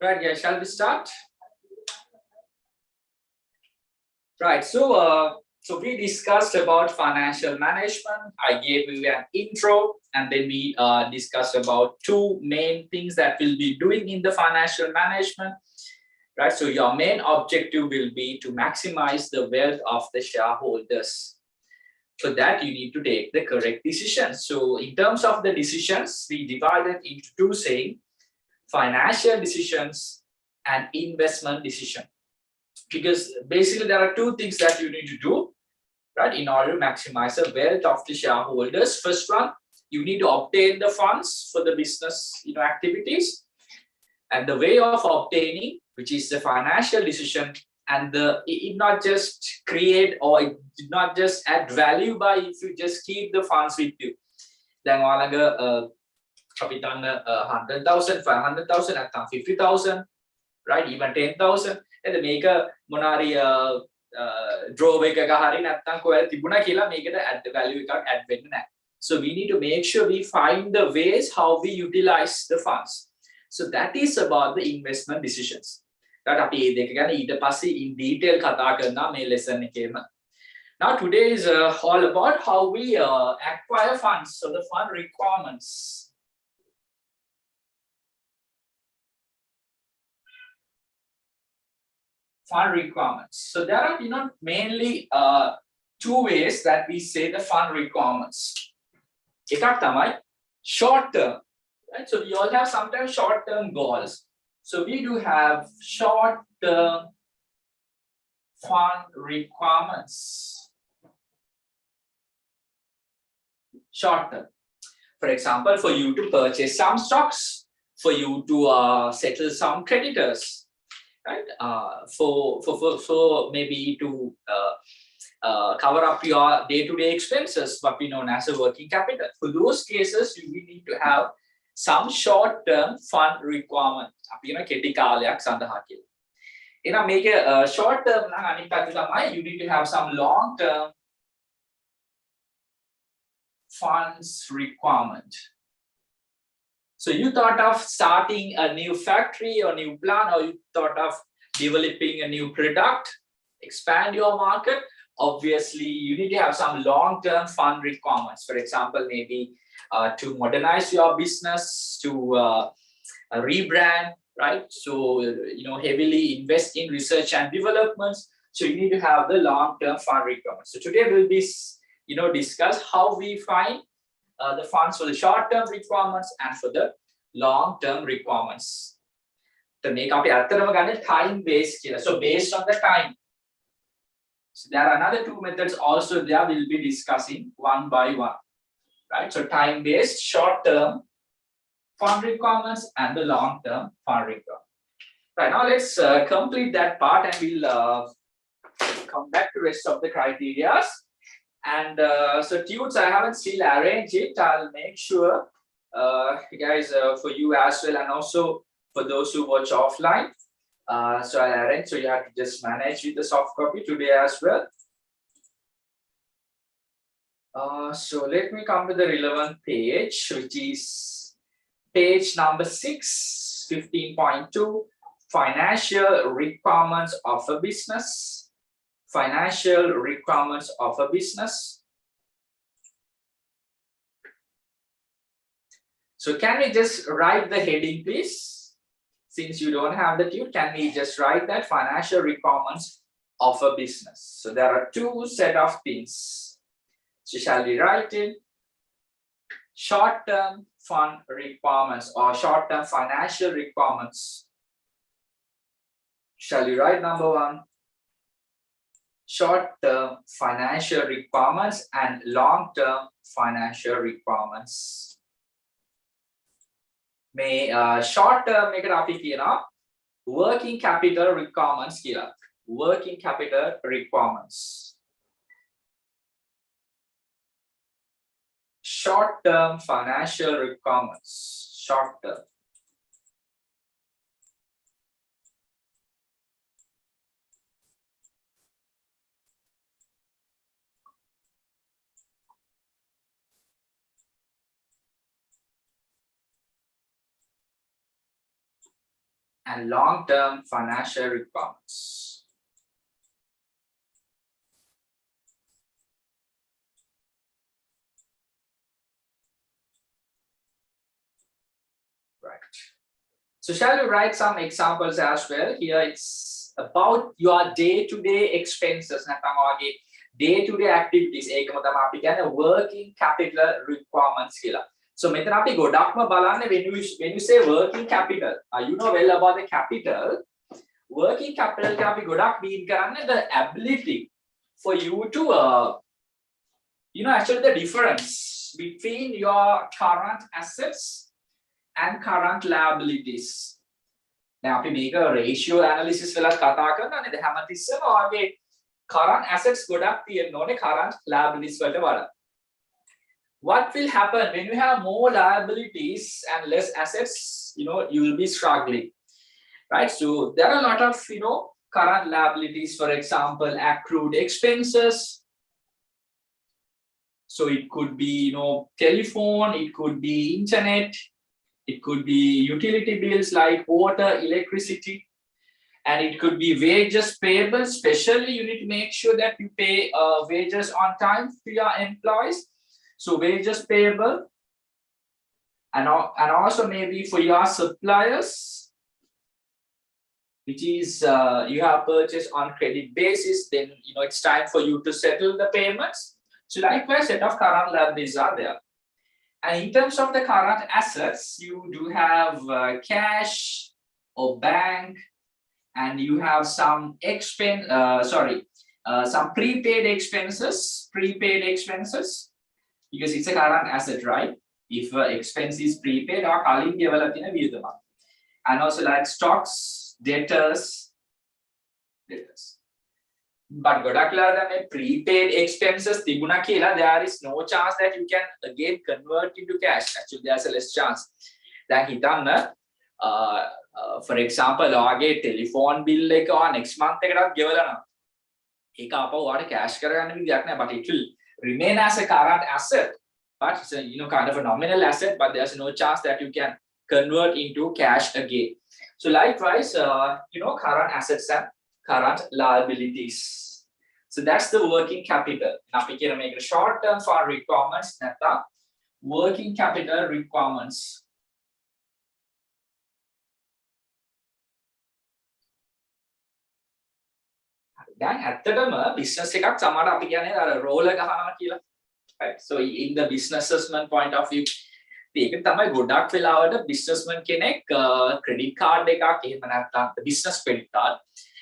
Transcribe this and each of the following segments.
Right, guys, shall we start? Right, so we discussed about financial management. I gave you an intro, and then we discussed about two main things that we'll be doing in the financial management. Right, so your main objective will be to maximize the wealth of the shareholders. For that, you need to take the correct decisions. So in terms of the decisions, we divided into two, saying financial decisions and investment decision. Because basically there are two things that you need to do, right, in order to maximize the wealth of the shareholders. First one, you need to obtain the funds for the business activities, and the way of obtaining, which is the financial decision, and it not just create, or it did not just add value by if you just keep the funds with you. Then අපි දන්න 100,000, 500,000, නැත්නම් 50,000, right, even 10,000. එතන මේක මොනාරි draw එකක හරි නැත්නම් කොහෙද තිබුණා කියලා මේකට add value එකක් add වෙන්නේ නැහැ. So we need to make sure we find the ways how we utilize the funds. So that is about the investment decisions. Right, අපි මේ දෙක ගැන ඊට පස්සේ in detail කතා කරනවා මේ lesson එකේම. Now today is all about how we acquire funds, so the fund requirements. Fund requirements. So there are mainly two ways that we say the fund requirements. එකක් තමයි short term, right? So we all have sometimes short term goals. So we do have short term fund requirements. Short term. For example, for you to purchase some stocks, for you to settle some creditors, right? For maybe to cover up your day-to-day expenses, what we know as a working capital. For those cases, you will need to have some short-term fund requirement. අපි කියන කෙටි කාලයක් සඳහා කියලා. එහෙනම් මේක short term නම් අනිත් පැත්ත තමයි you need to have some long-term funds requirement. So you thought of starting a new factory or new plant, or you thought of developing a new product, expand your market. Obviously, you need to have some long-term fund requirements. For example, maybe to modernize your business, to rebrand, right? So heavily invest in research and developments. So you need to have the long-term fund requirements. So today we'll be discuss how we find the funds for the short-term requirements and for the long-term requirements. To make up time-based here. So based on the time. So there are another two methods also there we'll be discussing one by one. Right? So time-based, short-term fund requirements and the long-term fund requirements. Right, now let's complete that part, and we'll come back to the rest of the criteria. And so tunes, I haven't still arranged it. I'll make sure, guys, for you as well, and also for those who watch offline. So I'll arrange, so you have to just manage with the soft copy today as well. So let me come to the relevant page, which is page number 6, 15.2, financial requirements of a business. Financial requirements of a business. So can we just write the heading, please? Since you don't have the tune, can we just write that financial requirements of a business? So there are two set of things. So shall we write it? Short-term fund requirements or short-term financial requirements. Shall we write number one? Short-term financial requirements and long-term financial requirements. May short-term එකට අපි කියනවා working capital requirements කියලා. Working capital requirements. Short-term financial requirements. Short-term. and long-term financial requirements. Right. So shall we write some examples as well? Here it's about your day-to-day expenses. Day-to-day activities. Working capital requirements. So when you say working capital, you know well about the capital. Working capital mean the ability for you to actually the difference between your current assets and current liabilities. Now we make a ratio analysis current assets current liabilities. What will happen when you have more liabilities and less assets? You will be struggling, right? So there are a lot of current liabilities, for example, accrued expenses. So it could be telephone, it could be internet, it could be utility bills like water, electricity, and it could be wages payable. Especially you need to make sure that you pay wages on time to your employees. So wages payable, and also maybe for your suppliers, which is you have purchased on credit basis, then it's time for you to settle the payments. So likewise, set of current liabilities are there. And in terms of the current assets, you do have cash or bank, and you have some some prepaid expenses, because it's a current asset, right? If expense is prepaid or and also like stocks, debtors. But prepaid expenses, there is no chance that you can again convert into cash. Actually, there's a less chance. For example, telephone bill next month cash, but it will remain as a current asset. But it's a kind of a nominal asset, but there's no chance that you can convert into cash again. So likewise, current assets and current liabilities. So that's the working capital. Now we can make a short term for requirements. Working capital requirements. දැන් ඇත්තටම business එකක් සමහර අපි කියන්නේ අර roller ගහනවා කියලා. Right? So in the businessman point of view, ඒක තමයි ගොඩක් වෙලාවට businessman කෙනෙක් credit card එකක් එහෙම නැත්නම් business credit card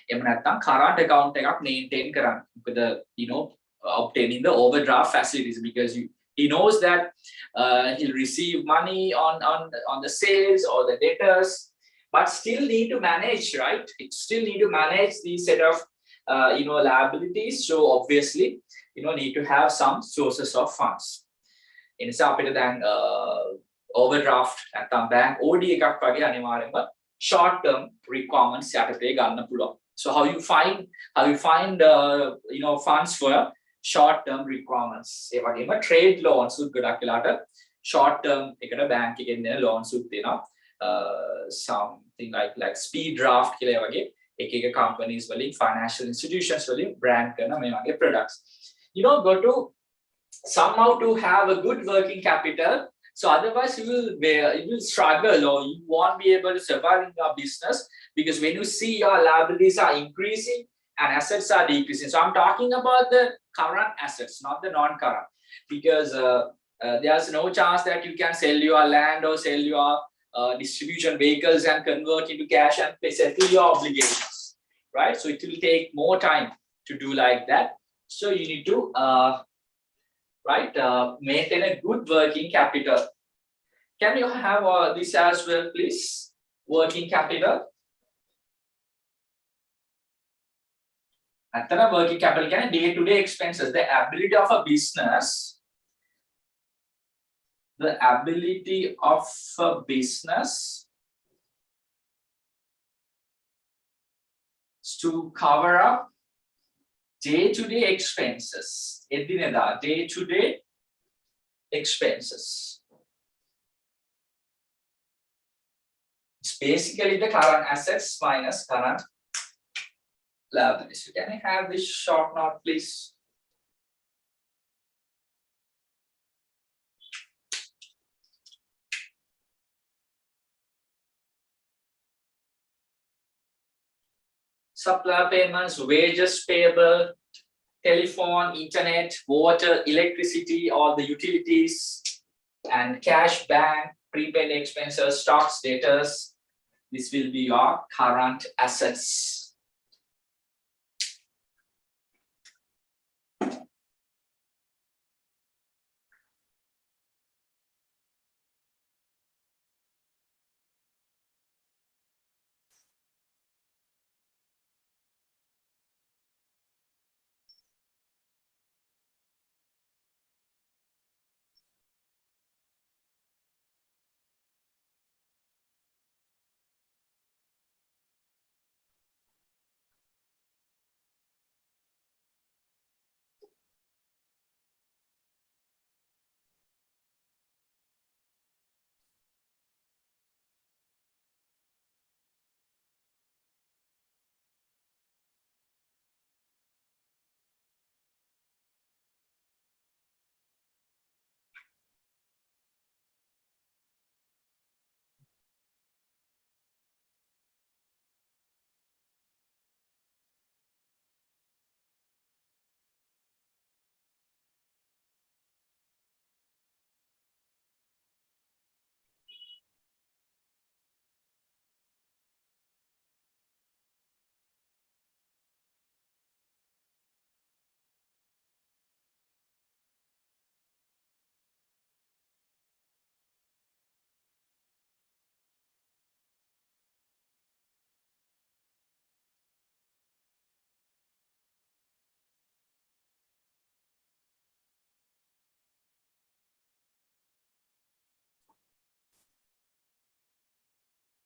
එහෙම නැත්නම් current account එකක් maintain කරන්න. මොකද obtaining the overdraft facilities, because he knows that he'll receive money on the sales or the debtors, but still need to manage, right? It still need to manage these set of liabilities. So obviously need to have some sources of funds. In අපිට දැන් overdraft නැත්නම් bank OD එකක් වගේ අනිවාර්යයෙන්ම short term requirements යටතේ ගන්න පුළුවන්. So how you find funds for short term requirements? ඒ වගේම trade loans උත් ගොඩක් වෙලාට short term එකට bank එකෙන් දෙන loans උත් දෙනවා. Something like speed draft කියලා ඒ වගේ එක companies වලින් financial institutions වලින් brand කරන මේ වගේ products. Go to somehow to have a good working capital. So otherwise you will struggle, or you won't be able to survive in your business, because when you see your liabilities are increasing and assets are decreasing. So I'm talking about the current assets, not the non-current, because there's no chance that you can sell your land or sell your distribution vehicles and convert into cash and settle your obligations, right? So it will take more time to do like that. So you need to maintain a good working capital. Can you have this as well, please? Working capital. After working capital, can day-to-day expenses, the ability of a business. The ability of a business to cover up day-to-day expenses. Day-to-day expenses. It's basically the current assets minus current liabilities. Can I have this short note, please? Supply payments, wages payable, telephone, internet, water, electricity, all the utilities, and cash, bank, prepaid expenses, stocks, debtors. This will be your current assets.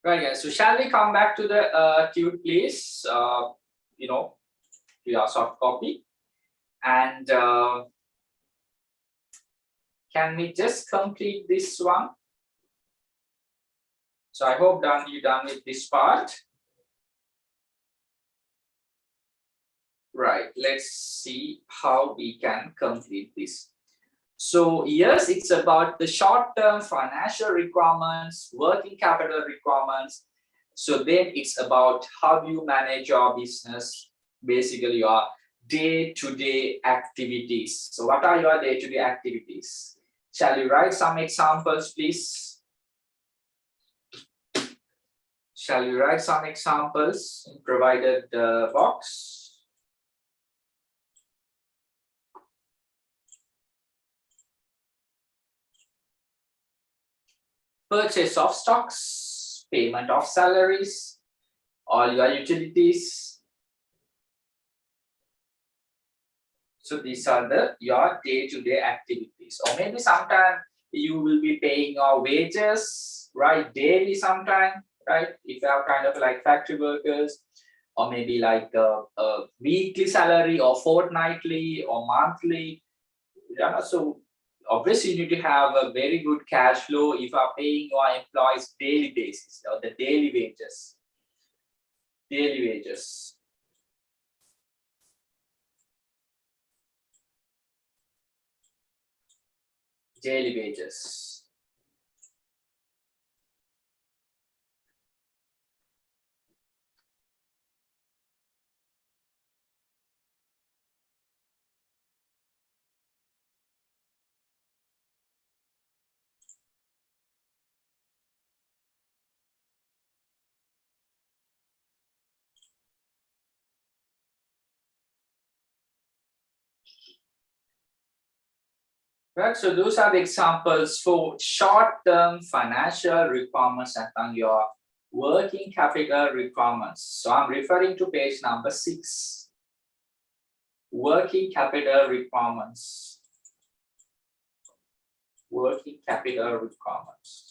Right, guys. So shall we come back to the tube, please? You know, to your soft copy, and can we just complete this one? So I hope you're done with this part. Right. Let's see how we can complete this. So yes, it's about the short-term financial requirements, working capital requirements. So then it's about how you manage your business, basically your day-to-day activities. So what are your day-to-day activities? Shall we write some examples, please? Shall we write some examples in provided box? Purchase of stocks, payment of salaries, all your utilities. So these are your day-to-day activities. Or maybe sometime you will be paying your wages, right, daily sometime, right? If you have kind of like factory workers, or maybe like a weekly salary or fortnightly or monthly. Yeah, so obviously you need to have a very good cash flow if you are paying your employees daily basis or the daily wages. Daily wages. Daily wages. Right, so those are the examples for short-term financial requirements and your working capital requirements. So I'm referring to page number 6. Working capital requirements. Working capital requirements.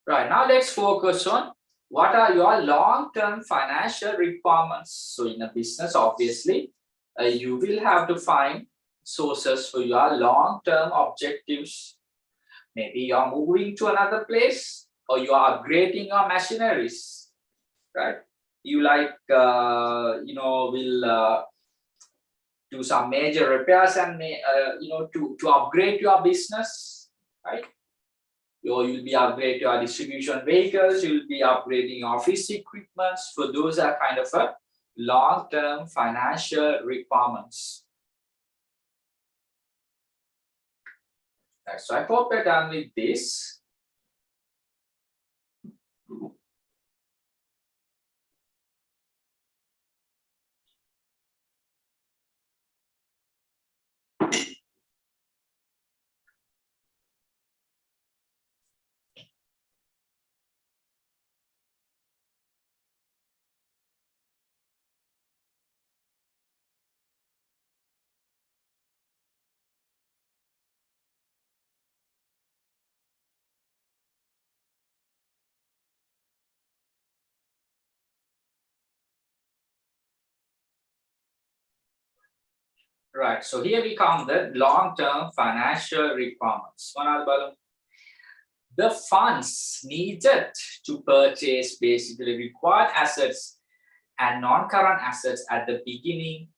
Right, now let's focus on what are your long-term financial requirements? So in a business, obviously, you will have to find sources for your long-term objectives. Maybe you're moving to another place or you are upgrading your machineries, right? You will do some major repairs and to upgrade your business, right? You'll be upgrading your distribution vehicles, you'll be upgrading your office equipments. So those are kind of a long-term financial requirements. Right, so I hope you're done with this. Right, so here we come the long-term financial requirements. The funds needed to purchase basically required assets and non-current assets at the beginning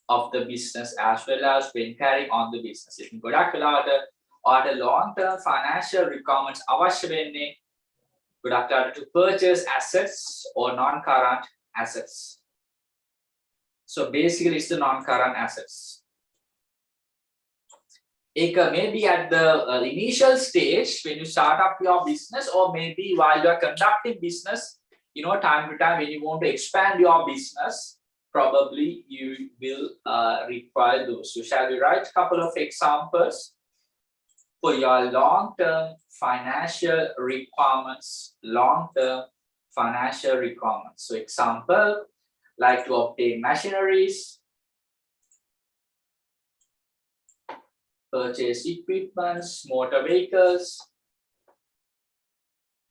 of the business as well as when carrying on the business. If you go back to the long-term financial requirements අවශ්‍ය වෙන්නේ to purchase assets or non-current assets. So basically it's the non-current assets. Maybe at the initial stage when you start up your business, or maybe while you are conducting business, time to time when you want to expand your business, probably you will require those. So shall we write a couple of examples for your long-term financial requirements? Long-term financial requirements. So example, like to obtain machineries, purchase equipments, motor vehicles,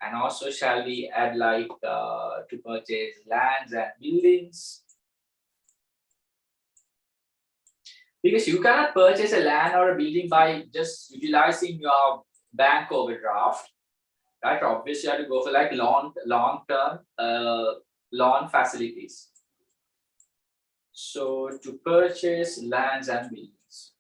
and also shall we add like to purchase lands and buildings. Because you cannot purchase a land or a building by just utilizing your bank overdraft, right? Obviously, you have to go for like long-term loan facilities. So to purchase lands and buildings.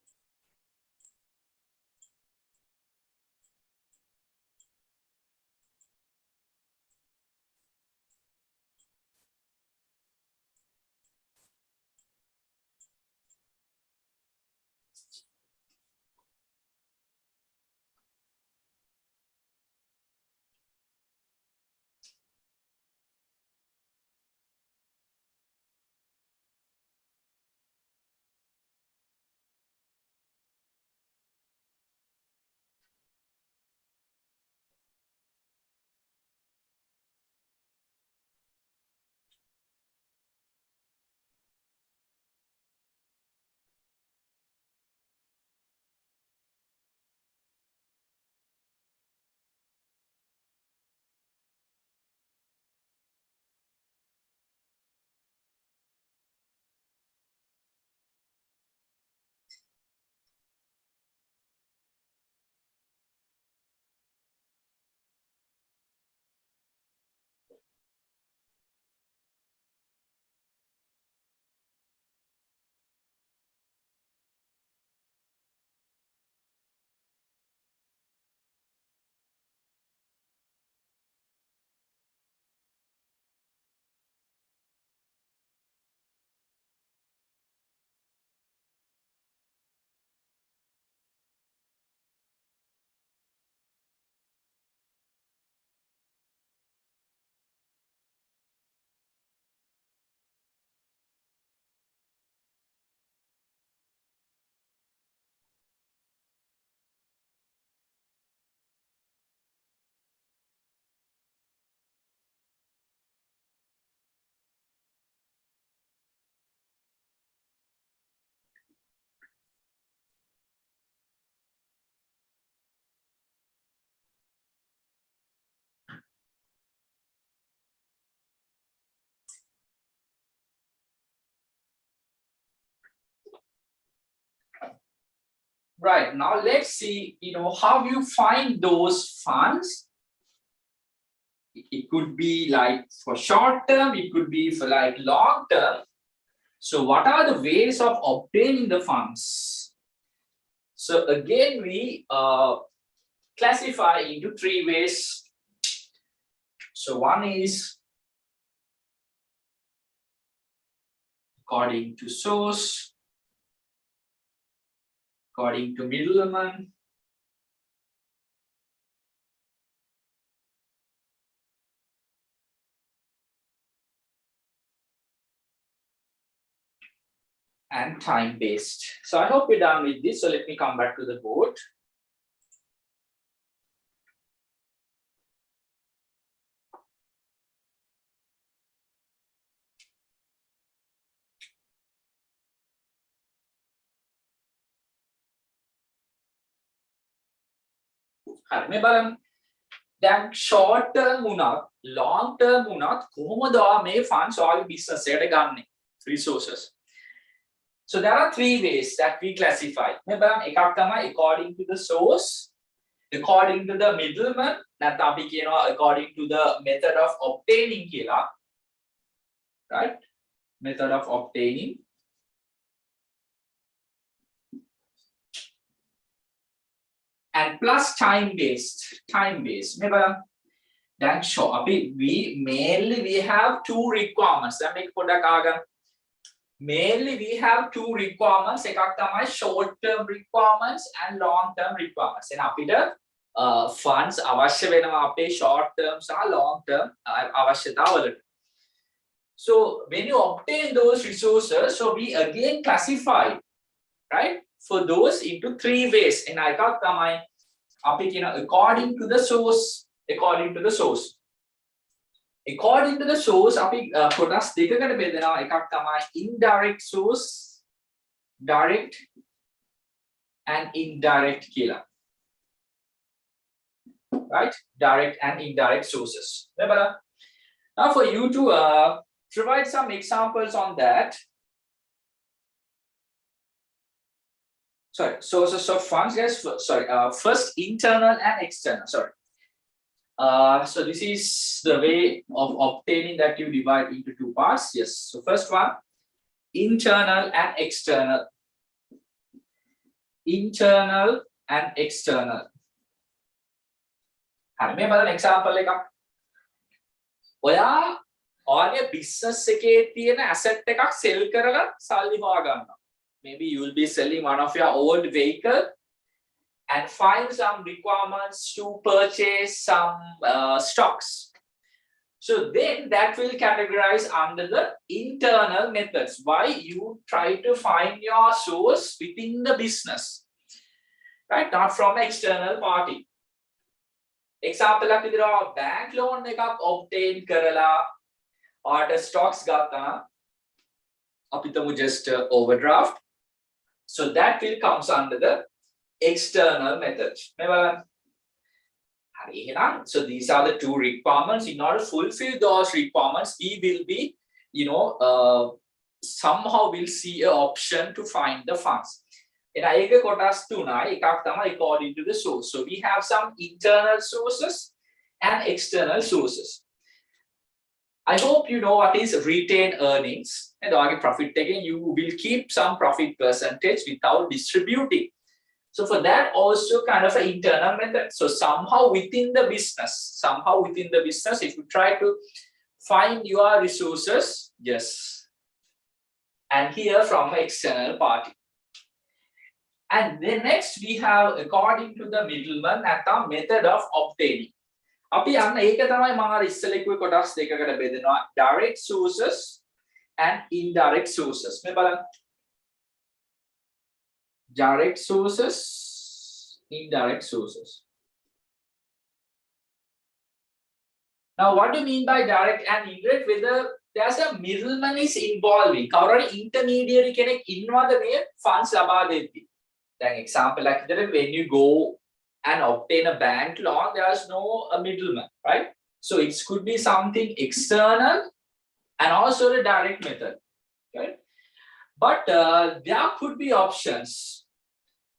Right, now let's see, how you find those funds. It could be like for short term, it could be for like long term. So what are the ways of obtaining the funds? So again, we classify into 3 ways. So one is according to source, according to middleman, and time-based. So I hope we're done with this. So let me come back to the board. හරි බලන්න. දැන් short term වුණත් long term වුණත් කොහොමද මේ funds ඔයාගේ business එකට ගන්නෙ resources. So there are 3 ways that we classify. මේ බලන්න එකක් තමයි according to the source, according to the middleman, නැත්නම් අපි කියනවා according to the method of obtaining කියලා. Right? Method of obtaining. And plus time based. Then show mainly we have 2 requirements. Mainly we have 2 requirements. එකක් තමයි short term requirements and long term requirements. And අපිට funds අවශ්‍ය වෙනවා අපේ short term සහ long term අවශ්‍යතාවලට. So when you obtain those resources, so we again classify, right, for those into 3 ways. And I got තමයි අපි කියන according to the source. According to the source අපි කොටස් දෙකකට බෙදනවා. එකක් තමයි indirect source, direct and indirect කියලා. Right? Direct and indirect sources. Now for you to provide some examples on that. Sorry, sources of funds. Yes, sorry. First, internal and external. Sorry. So this is the way of obtaining that you divide into 2 parts. Yes. So first one, internal and external. Internal and external. Have me an example එකක්. ඔයාගේ business එකේ තියෙන asset එකක් sell කරලා සල්ලි හොයා ගන්නවා. Maybe you will be selling one of your old vehicle and find some requirements to purchase some stocks. So then that will categorize under the internal methods. Why you try to find your source within the business, right? Not from external party. Example like bank loan එකක් obtain කරලා or stocks ගත්තා. අපිටම just overdraft. So that will comes under the external method. So these are the 2 requirements. In order to fulfill those requirements, we will be, somehow we'll see an option to find the funds. And I කොටස් 3යි. එකක් තමයි according to the source. So we have some internal sources and external sources. I hope you know what is retained earnings. And profit taking, you will keep some profit percentage without distributing. So for that also kind of an internal method. So somehow within the business, if you try to find your resources, yes, and hear from the external party. And then next we have according to the middleman at the method of obtaining. අපි යන්න ඒක තමයි මම අර ඉස්සෙල්ලා කිව්වේ කොටස් දෙකකට බෙදෙනවා. Direct sources and indirect sources. මේ බලන්න. Direct sources, indirect sources. Now what do you mean by direct and indirect? Whether there's a middleman is involving. කවුරුහරි intermediary කෙනෙක් ඉන්නවද මේ funds ලබා දෙද්දී? දැන් example like that, when you go and obtain a bank loan, there's no a middleman, right? So it could be something external and also the direct method, right? But there could be options.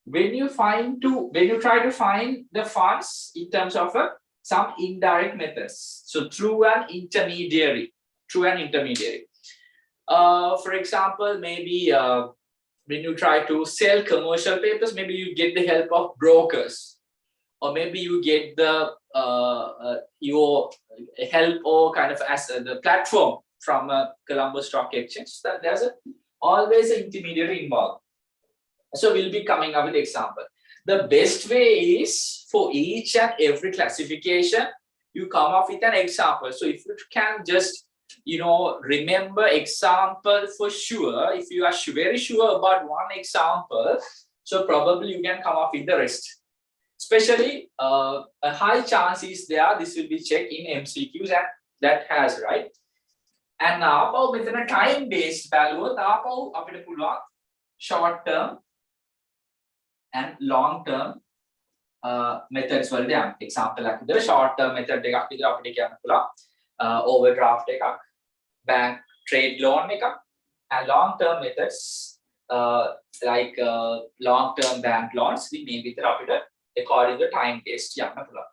when you try to find the funds in terms of some indirect methods. So through an intermediary. For example, maybe when you try to sell commercial papers, maybe you get the help of brokers, or maybe you get the your help or kind of as the platform from Colombo Stock Exchange. That there's always an intermediary involved. So we'll be coming up with example. The best way is for each and every classification, you come up with an example. So if you can just remember example for sure, if you are very sure about one example, so probably you can come up with the rest. Especially a high chance is there this will be checked in MCQs, and that has right. And now with a time based value, short term and long term methods වලට යන්න. example එකක් විතර short term method එකක් විතර අපිට කියන්න පුළුවන් overdraft එකක්, bank trade loan එකක්, and long term methods like long term bank loans මේ විතර අපිට according to time based යන්න පුළුවන්.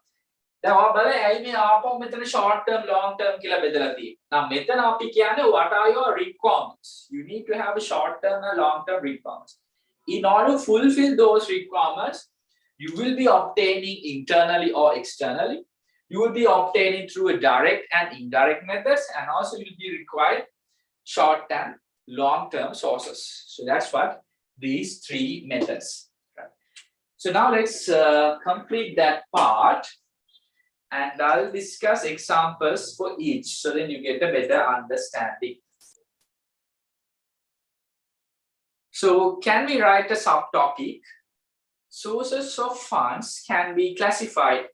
දැන් ඔයා බලන්න ඇයි මේ ආපහු මෙතන short term long term කියලා බෙදලා තියෙන්නේ. නම් මෙතන අපි කියන්නේ what are your requirements? You need to have a short term and long term requirements. In order to fulfill those requirements, you will be obtaining internally or externally. You will be obtaining through a direct and indirect methods, and also you will be required short and long term sources. So that's what these three methods. Right. So now let's complete that part, and I'll discuss examples for each, so then you get a better understanding. So can we write a subtopic? Sources of funds can be classified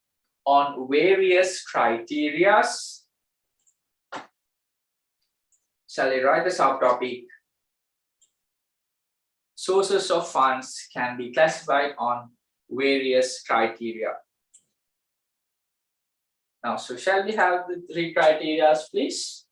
on various criteria. Shall I write the subtopic? Sources of funds can be classified on various criteria. Now, so shall we have the three criteria, please?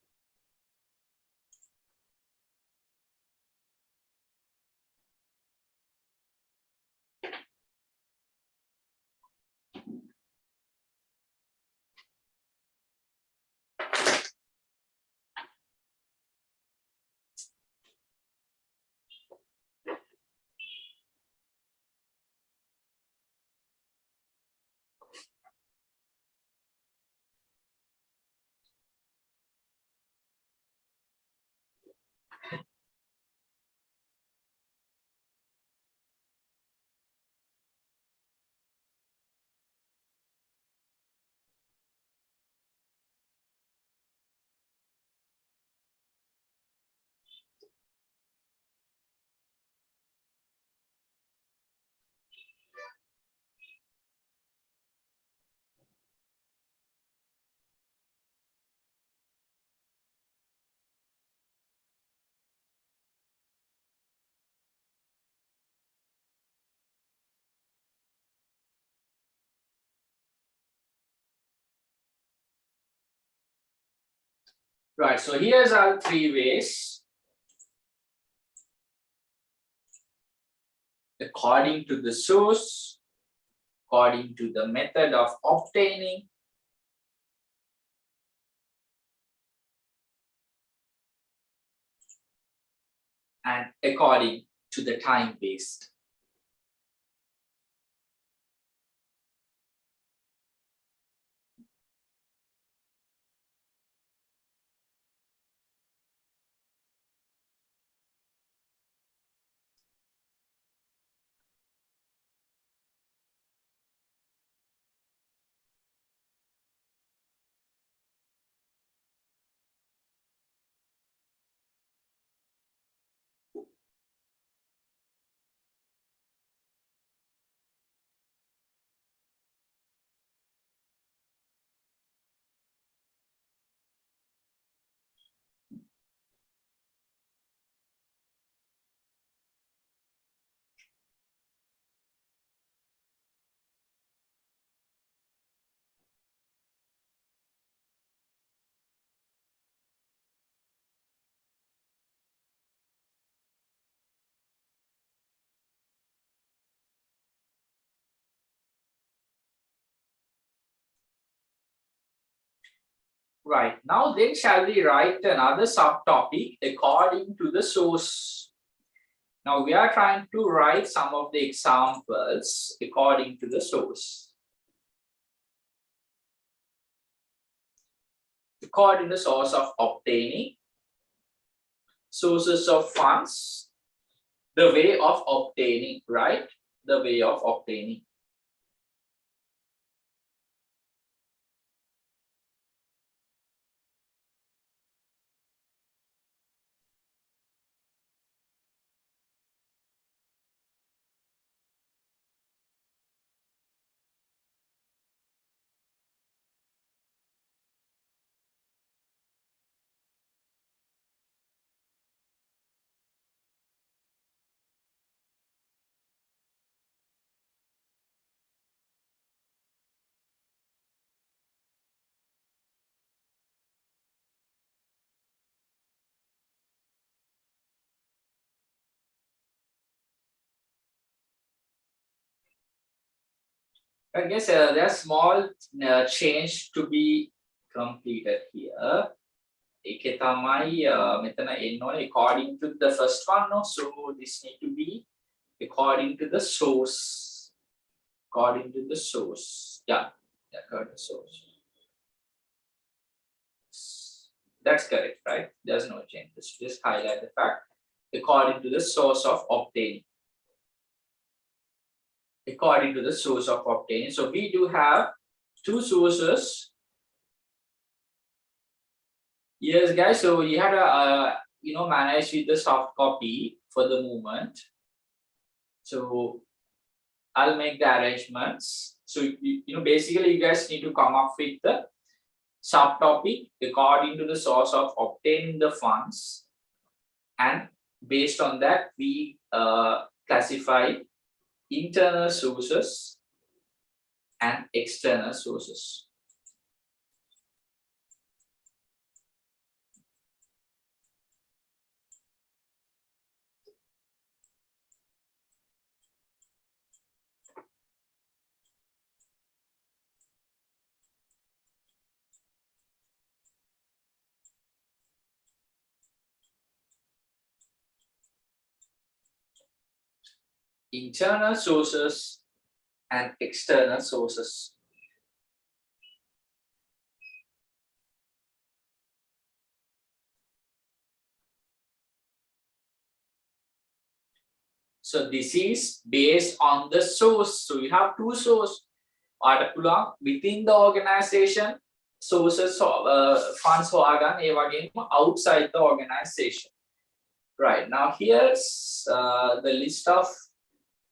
Right, so here's our three ways. According to the source, according to the method of obtaining, and according to the time based. Right. Now then shall we write another subtopic according to the source. Now we are trying to write some of the examples according to the source. According to the source of obtaining, sources of funds, the way of obtaining, right? The way of obtaining. I guess there's small change to be completed here. ඒකේ තමයි මෙතන එන්න ඕනේ according to the first one, no? So this need to be according to the source. According to the source. Yeah, according to the source. That's correct, right? There's no change. Just highlight the fact according to the source of obtaining. According to the source of obtaining. So we do have two sources. Yes, guys. So you had to manage with the soft copy for the moment. So I'll make the arrangements. So basically you guys need to come up with the subtopic according to the source of obtaining the funds, and based on that we classify internal sources and external sources. Internal sources and external sources. So this is based on the source. So you have two sources within the organization, sources funds outside the organization. Right, now here's the list of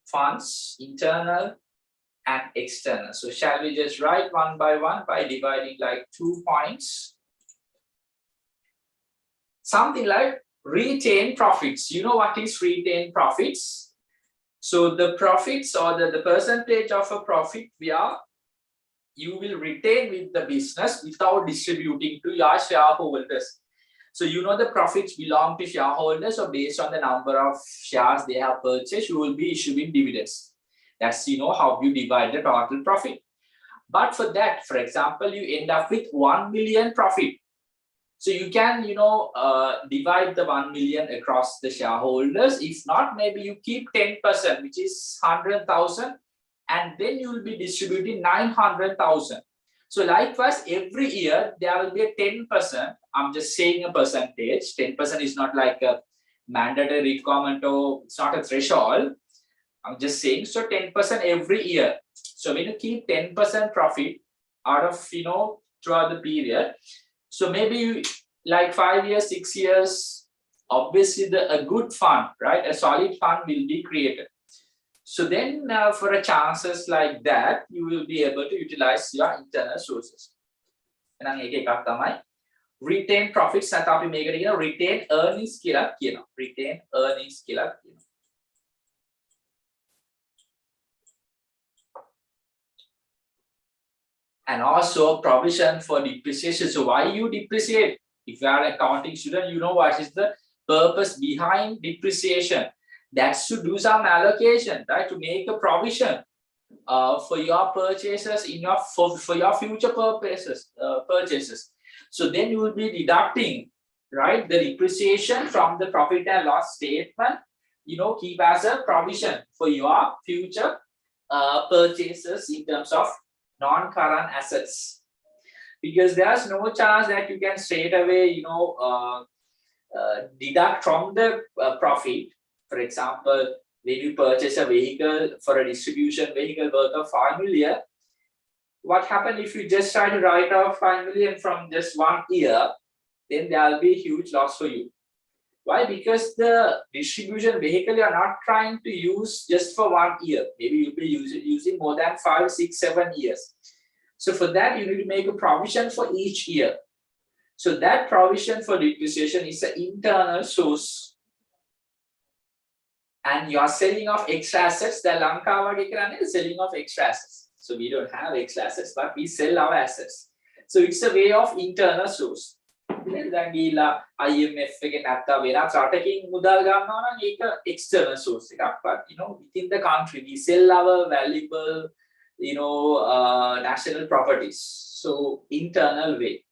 funds, internal and external. So shall we just write one by dividing like 2 points? Something like retained profits. You know what is retained profits? So the profits, or the percentage of a profit you will retain with the business without distributing to your shareholders. So the profits belong to shareholders, so based on the number of shares they have purchased, you will be issuing dividends. That's how you divide the total profit. But for that, for example, you end up with 1 million profit. So you can divide the 1 million across the shareholders. If not, maybe you keep 10%, which is 100,000, and then you will be distributing 900,000. So likewise, every year there will be a 10%. I'm just saying a percentage. 10% is not like a mandatory requirement, or it's not a threshold. I'm just saying, so 10% every year. So when you keep 10% profit out of throughout the period, so maybe like 5 years, 6 years, obviously a good fund, right? A solid fund will be created. So then for a chances like that, you will be able to utilize your internal sources. Retain profits, retain earnings, retain earnings. And also provision for depreciation. So why you depreciate? If you are an accounting student, you know what is the purpose behind depreciation. That's to do some allocation, right? To make a provision for your purchases for your future purchases. So then you will be deducting, right, the depreciation from the profit and loss statement, keep as a provision for your future purchases in terms of non-current assets. Because there's no chance that you can straight away, deduct from the profit. For example, when you purchase a vehicle for a distribution vehicle worth of 5 million, what happens if you just try to write off 5 million from just 1 year, then there will be a huge loss for you. Why? Because the distribution vehicle you are not trying to use just for 1 year. Maybe you'll be using more than 5, 6, 7 years. So for that, you need to make a provision for each year. So that provision for depreciation is an internal source. And you are selling off extra assets. The Lanka is selling off extra assets. So we don't have extra assets, but we sell our assets. So it's a way of internal source. IMF එකේ නැත්නම් වෙනත් රටකින් මුදල් ගන්නවා නම් ඒක external source එකක්. But within the country we sell our valuable national properties. So internal way.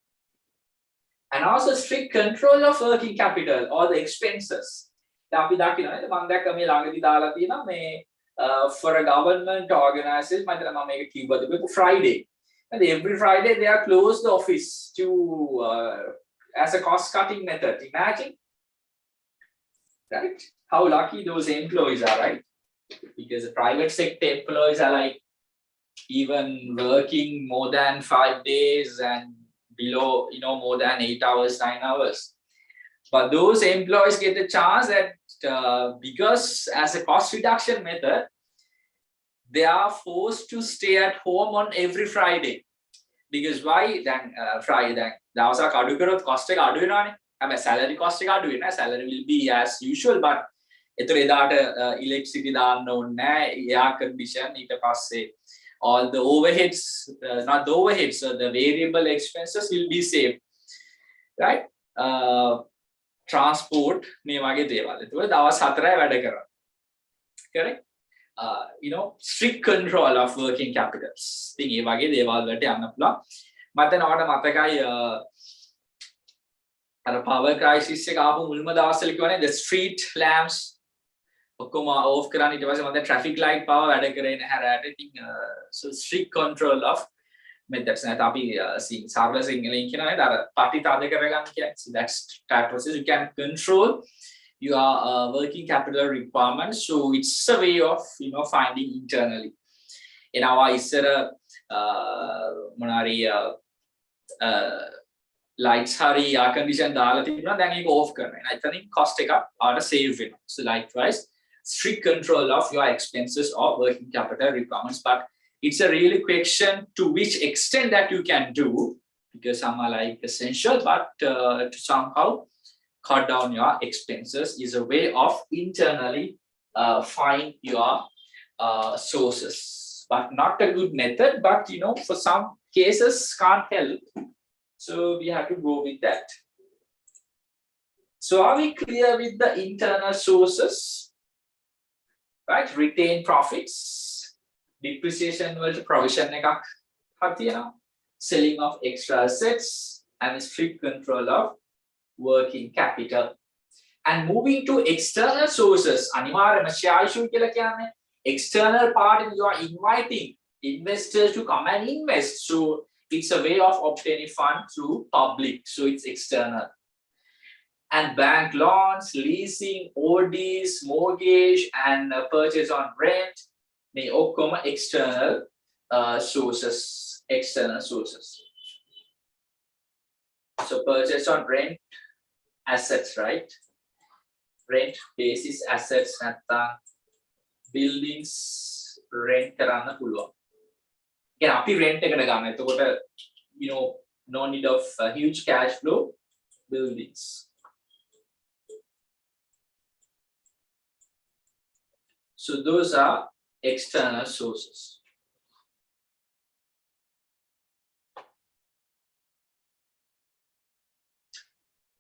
And also strict control of working capital or the expenses. අපි දකිනවා නේද මම දැක්ක මේ ළඟදී දාලා තියෙනවා මේ for a government organization මම හිතනවා මම මේක කිව්වද Friday. And every Friday they are closed the office to as a cost cutting method. Imagine, right? How lucky those employees are, right? Because the private sector employees are like even working more than 5 days and below, more than 8 hours, 9 hours. But those employees get the chance that because as a cost reduction method, they are forced to stay at home on every Friday. Because why? Then Friday, then දවසක් අඩු කරොත් cost එක අඩු වෙනවානේ. හැබැයි salary cost එක අඩු වෙන්නේ නැහැ. Salary will be as usual, but ඒතර එදාට electricity දාන්න ඕනේ නැහැ, air condition, ඊට පස්සේ all the overheads, not the overheads, so the variable expenses will be saved, right? Transport මේ වගේ දේවල්. ඒතකොට දවස් 4යි වැඩ කරනවා. Correct? Strict control of working capitals. ඉතින් මේ වගේ දේවල් වලට යන්න පුළුවන්. මට නෝඩ මතකයි අර power crisis එක ආපු මුල්ම දවස්වල කිව්වනේ the street lamps ඔක්කොම off කරන්න ඊට පස්සේ මම traffic light පාව වැඩ කරේ නැහැ රැට. ඉතින් so strict control of methods. නැත්නම් අපි සර්ව සිංහලෙන් කියනවා නේද අර පටි තද කරගන්න කියන්නේ. So that's type process you can control your working capital requirements. So it's a way of finding internally. එනවා ඉස්සර මොනාරි lights hari air condition දාලා තිබුණා දැන් ඒක off කරනවා. And I think cost එකක් ආට save වෙනවා. So likewise strict control of your expenses or working capital requirements, but it's a really question to which extent that you can do, because some are like essential, but to somehow cut down your expenses is a way of internally find your sources, but not a good method, but for some cases can't help, so we have to go with that. So are we clear with the internal sources, right? Retain profits, depreciation වලට provision එකක් හතියනවා, selling of extra assets, and strict control of working capital. And moving to external sources, අනිවාර්යයෙන්ම share issue කියලා කියන්නේ external party, you are inviting investors to come and invest. So it's a way of obtaining funds through public. So it's external. And bank loans, leasing, ODs, mortgage, and purchase on rent may occur external sources. External sources. So purchase on rent, assets, right? Rent basis assets නැත්නම් buildings rent කරන්න පුළුවන්. කියන්නේ අපි rent එකට ගන්න. එතකොට no need of huge cash flow buildings. So those are external sources.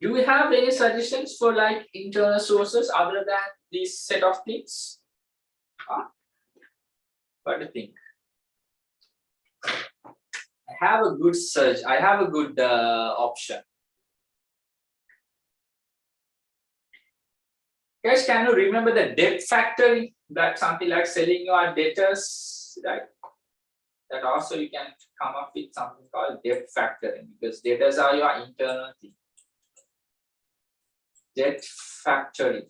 Do we have any suggestions for like internal sources other than this set of things? What do you think? I have a good search. I have a good option. Guys, can you remember the debt factoring? That something like selling your debtors, right? That also you can come up with something called debt factoring, because debtors are your internal thing. Debt factoring.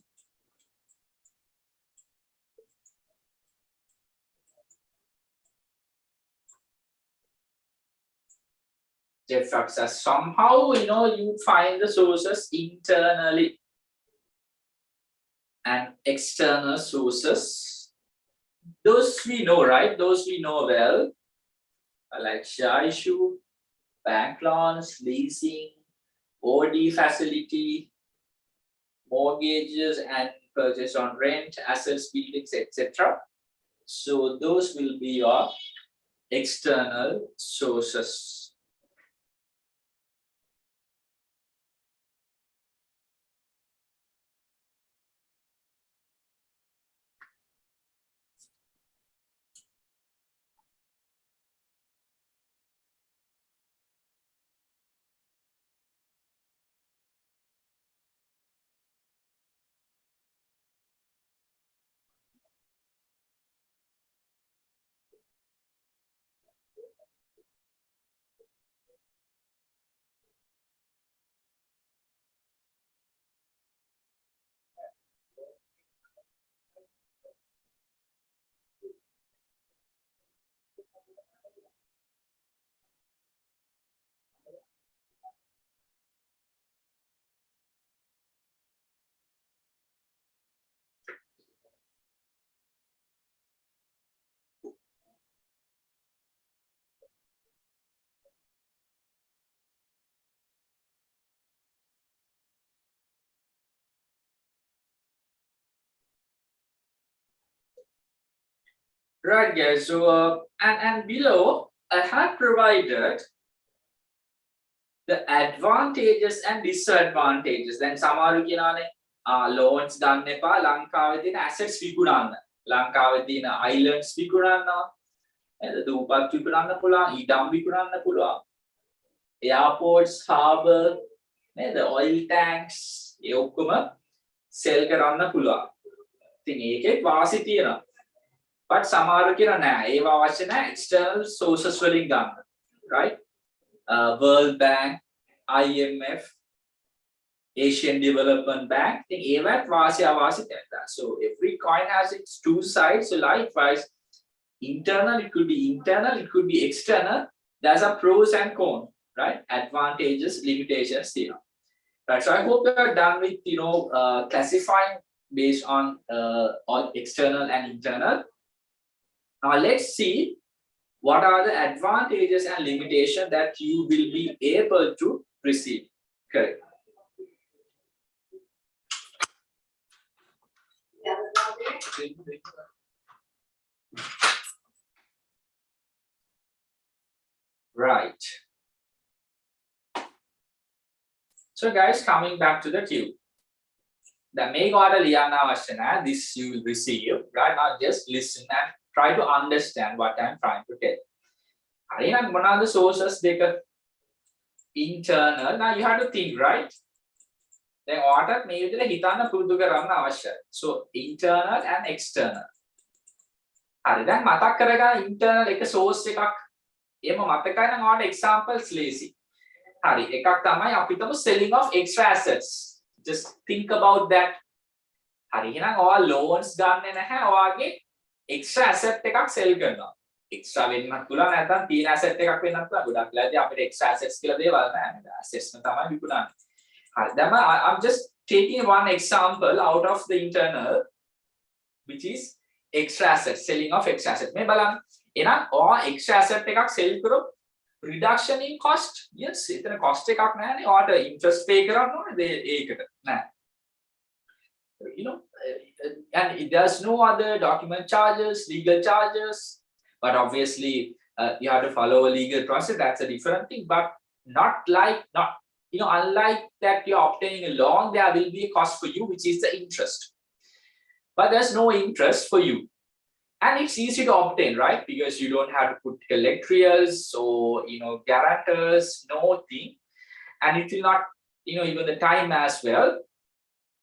Debt factor. Somehow, you find the sources internally and external sources. Those we know, right? Those we know well, like share issue, bank loans, leasing, OD facility, mortgages and purchase on rent, assets, buildings, etc. So those will be your external sources. Right, guys. So and below I have provided the advantages and disadvantages. Then සමහරු කියනවානේ loans ගන්න එපා, ලංකාවේ තියෙන assets විකුණන්න. ලංකාවේ තියෙන islands විකුණන්නවා. නේද? දූපත් විකුණන්න පුළුවන්, ඉඩම් විකුණන්න පුළුවන්. Airports, harbour, නේද? Oil tanks, ඒ ඔක්කොම sell කරන්න පුළුවන්. ඉතින් ඒකෙත් වාසි තියෙනවා. But සමහරු කියනවා නෑ, ඒව අවශ්‍ය නෑ, external sources වලින් ගන්න. Right? World Bank, IMF, Asian Development Bank, I think AVAT වාසි තියෙනවා. So every coin has its two sides. So likewise, internal, it could be internal, it could be external. There's a pros and cons, right? Advantages, limitations, Right. So I hope you are done with classifying based on external and internal. Now let's see what are the advantages and limitations that you will be able to receive. Correct. Right. So guys, coming back to the queue. The make order liana this you will receive. Right now, just listen and try to understand what I'm trying to tell. One of the sources they can internal. Now you have to think, right? Then order maybe the hitana so internal and external. Then matak karaga internal like a source එකක් එහෙම මතකයි නම් ඔයාලට examples ලේසි. හරි එකක් තමයි අපි හිතමු selling of extra assets. Just think about that. හරි එහෙනම් ඔයා loans ගන්නෙ නැහැ ඔයාගේ extra asset එකක් sell කරනවා. Extra වෙන්නත් පුළුවන් නැත්නම් තියෙන asset එකක් වෙන්නත් පුළුවන්. ගොඩක් වෙලාදී අපිට extra assets කියලා දේවල් නැහැ. Assets න තමයි විකුණන්නේ. හරි දැන් I'm just taking one example out of the internal, which is extra assets, selling of extra assets. මේ බලන්න. එහෙනම් ඔයා extra asset එකක් sell කරොත් reduction in cost. Yes, එතන cost එකක් නැහැනේ. ඔයාට interest pay කරන්න ඕනේ ඒකට. නෑ. And there's no other document charges, legal charges, but obviously you have to follow a legal process. That's a different thing, but unlike that you're obtaining a loan, there will be a cost for you, which is the interest. But there's no interest for you. And it's easy to obtain, right? Because you don't have to put collectrials or guarantors, no thing, and it will not even the time as well.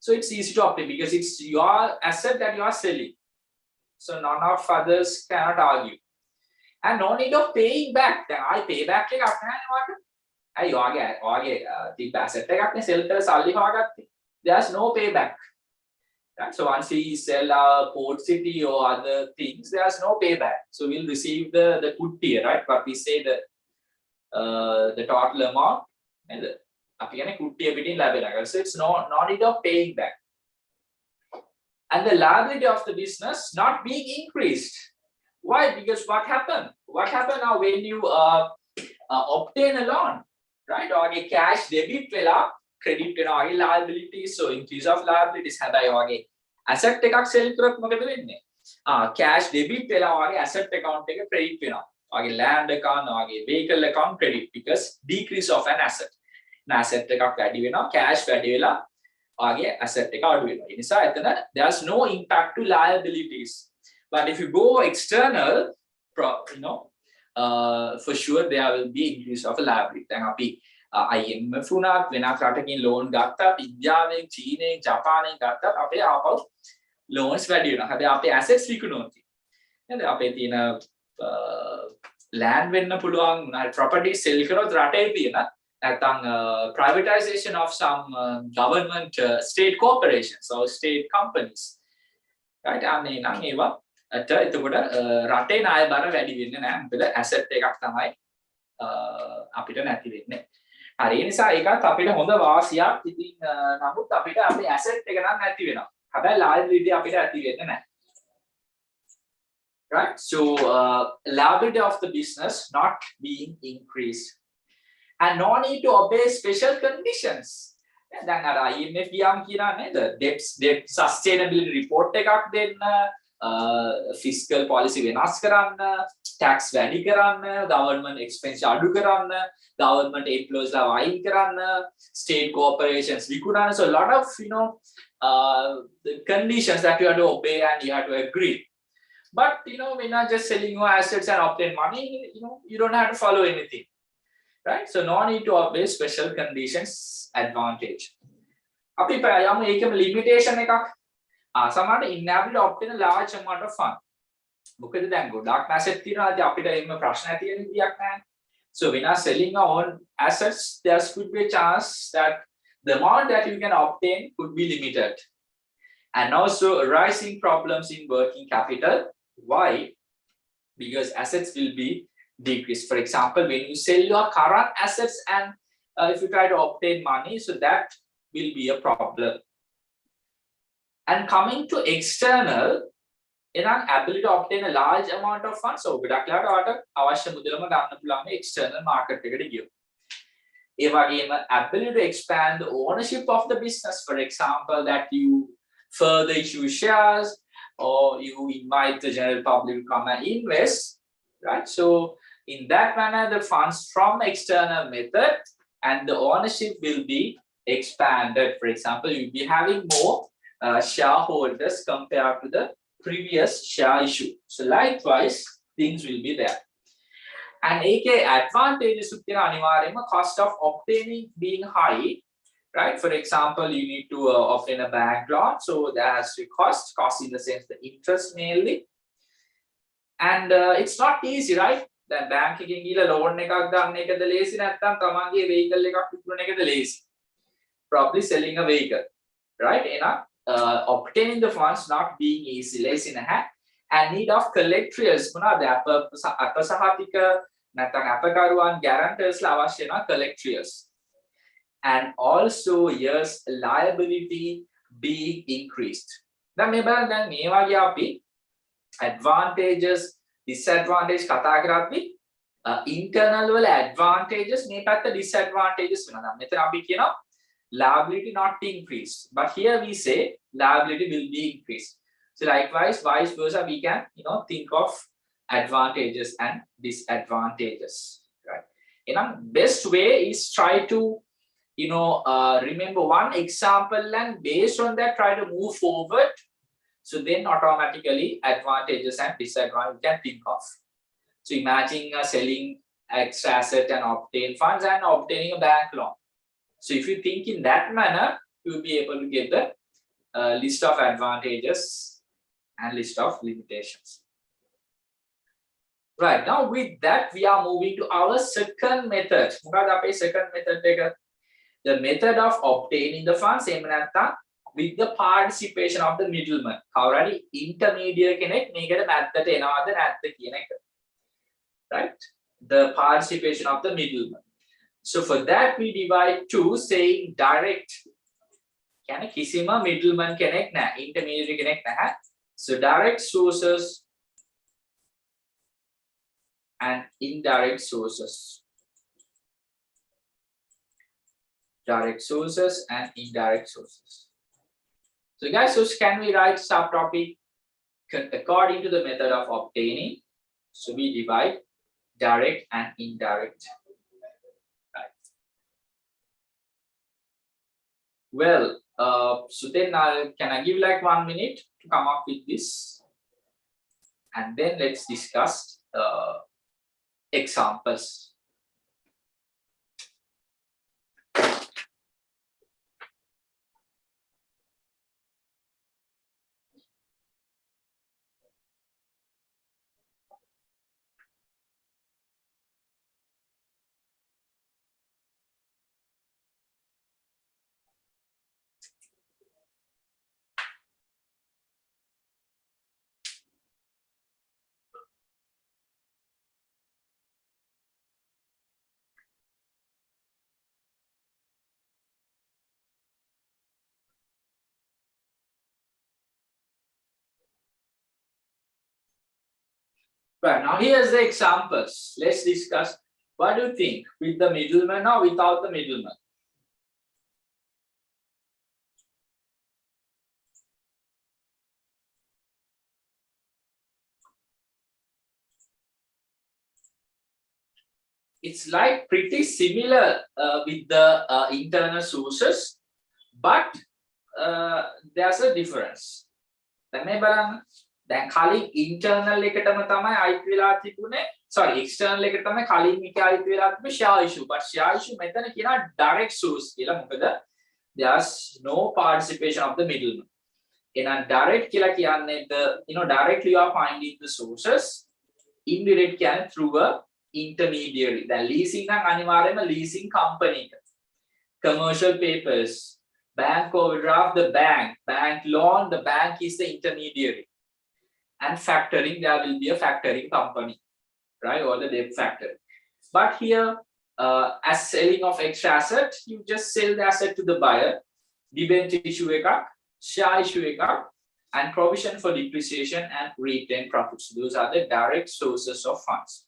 So it's easy to obtain because it's your asset that you are selling. So none of others cannot argue. And no need of paying back. Then I pay back එකක් නැහැ නේ. අයි ඔයාගේ තිබ්බ asset එකක් නේ sell කරලා සල්ලි හොයාගත්තේ. There's no payback. Right? So once we sell our port city or other things, there's no payback. So we'll receive the good tier, right? But we say the total amount and the good tier between liability. So it's no need of paying back. And the liability of the business not being increased. Why? Because what happened? What happened now when you obtain a loan, right? Or a cash debit vela credit වෙනවා liabilities, so increase of liabilities. හැබැයි වගේ asset එකක් sell කරොත් මොකද වෙන්නේ? cash debit වෙලා වගේ asset account එක credit වෙනවා. වගේ land account වගේ vehicle account credit because decrease of an asset. asset එකක් වැඩි වෙනවා, cash වැඩි වෙලා වගේ asset එක අඩු වෙනවා. ඒ නිසා එතන there's no impact to liabilities. But if you go external, for sure there will be increase of a liability. දැන් අපි IMF උනත් වෙනත් රටකින් loan ගත්තත් ඉන්දියාවෙන් චීනෙන් ජපානයෙන් ගත්තත් අපේ ආපහු loans වැඩි වෙනවා. හැබැයි අපේ assets විකුණුවොත් නේද? අපේ තියෙන land වෙන්න පුළුවන් මොනවා property sell කරොත් රටේ තියෙන නැත්නම් privatization of some government state corporations or state companies, right? අනේ නම් ඒවා එතකොට රටේ ණය බර වැඩි වෙන්නේ නැහැ. මොකද asset එකක් තමයි අපිට නැති වෙන්නේ. හරි ඒ නිසා ඒකත් අපිට හොඳ වාසියක්. ඉතින් නමුත් අපිට අපේ asset එක නම් නැති වෙනවා. හැබැයි liability අපිට ඇති වෙන්නේ නැහැ. Right? So liability of the business not being increased. And no need to obey special conditions. දැන් අර IMF ගියාම කියනවා නේද? debt sustainability report එකක් දෙන්න, fiscal policy වෙනස් කරන්න, tax වැඩි කරන්න, government expense අඩු කරන්න, government employees ලා වයින් කරන්න, state corporations විකුණන්න. So a lot of the conditions that you have to obey and you have to agree. But we're not just selling your assets and obtain money. You don't have to follow anything. Right? So no need to obey special conditions advantage. අපි යමු ඒකම limitation එකක්. සමහරවිට inability to obtain a large amount of fund. මොකද දැන් ගොඩක් asset තියෙනවා. ඉතින් අපිට එහෙම ප්‍රශ්න ඇති වෙන විදියක් නැහැ. So when are selling our own assets, there could be a chance that the amount that you can obtain could be limited. And also arising problems in working capital. Why? Because assets will be decrease. For example, when you sell your current assets and if you try to obtain money, so that will be a problem. And coming to external, ability to obtain a large amount of funds. So ගොඩක් ලාට අවශ්‍ය මුදලම ගන්න පුළුවන් external market එකට ගියොත්. ඒ වගේම ability to expand the ownership of the business. For example, that you further issue shares or you invite the general public to come and invest, right? So in that manner, the funds from external method and the ownership will be expanded. For example, you'll be having more shareholders compared to the previous share issue. So likewise, things will be there. And AK advantages of the cost of obtaining being high, right? For example, you need to obtain a bank loan. So that has to cost in the sense the interest mainly. And it's not easy, right? දැන් bank එකකින් ගිහලා loan එකක් ගන්න එකද ලේසි නැත්නම් තමන්ගේ vehicle එකක් විකුණන එකද ලේසි? Probably selling a vehicle, right? Obtaining the funds not being easy, ලේසි නැහැ. And need of collectors මොනවාද? අපසහතික නැත්නම් අපකරුවන් guarantors ලා අවශ්‍ය වෙනවා collectors. And also yes, liability being increased. දැන් මේ බලන්න දැන් මේ වගේ අපි advantages disadvantage කතා කරද්දී internal වල advantages මේ පැත්ත disadvantages වෙනවා. දැන් මෙතන අපි කියනවා liability not increased, but here we say liability will be increased. So likewise, vice versa, we can think of advantages and disadvantages, right? Best way is try to remember one example and based on that try to move forward. So then automatically advantages and disadvantages you can think of. So imagine selling extra asset and obtain funds and obtaining a bank loan. So if you think in that manner, you will be able to get the list of advantages and list of limitations. Right, now with that, we are moving to our second method. Second method, the method of obtaining the funds with the participation of the middleman. Already intermediate කෙනෙක් මේකට මැද්දට එනවාද නැද්ද කියන එක. Right? The participation of the middleman. So for that we divide two, saying direct. කියන්නේ කිසිම middleman කෙනෙක් නැහැ, intermediary කෙනෙක් නැහැ. So direct sources and indirect sources. Direct sources and indirect sources. So guys, so can we write subtopic according to the method of obtaining? So we divide direct and indirect. Right. Well, so then can I give like 1 minute to come up with this? And then let's discuss examples. Right, now here's the examples. Let's discuss. What do you think? With the middleman or without the middleman? It's like pretty similar with the internal sources, but there's a difference. දැන් කලින් internal එකටම තමයි අයිති වෙලා තිබුණේ, sorry external එකට තමයි කලින් එක අයිති වෙලා තිබුණේ share issue, but share issue මෙතන කියනවා direct source කියලා. මොකද there's no participation of the middleman. එහෙනම් direct කියලා කියන්නේ the directly you are finding the sources, indirect කියන්නේ through a intermediary. දැන් leasing නම් අනිවාර්යයෙන්ම leasing company එක, commercial papers, bank overdraft, the bank loan, the bank is the intermediary. And factoring, there will be a factoring company, right, or the debt factory. But here, as selling of extra asset, you just sell the asset to the buyer, debenture issue එකක්, share issue එකක්, and provision for depreciation and retained profits. Those are the direct sources of funds.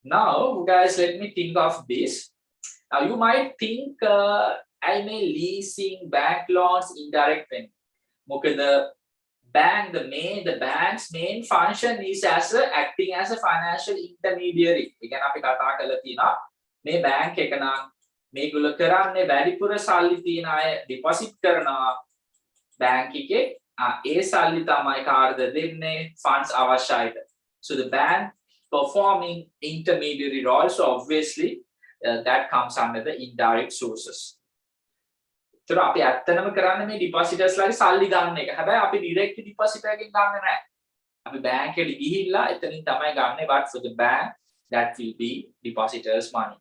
Now, guys, let me think of this. Now, you might think I may leasing bank loans indirect way. මොකද the bank's main function is acting as a financial intermediary. Again, අපි කතා කරලා තියෙනවා මේ bank එක නම් මේගොල්ලෝ කරන්නේ වැඩිපුර සල්ලි තියන අය deposit කරනවා bank එකේ. ඒ සල්ලි තමයි කාටද දෙන්නේ? funds අවශ්‍යයිද. So the bank performing intermediary role, so obviously that comes under the indirect sources. So අපි ඇත්තනම කරන්නේ මේ depositors ලාගේ සල්ලි ගන්න එක. හැබැයි අපි direct depositor එකෙන් ගන්නෙ නැහැ. අපි bank එකට ගිහිල්ලා එතනින් තමයි ගන්නෙ, but for the bank that will be depositors money.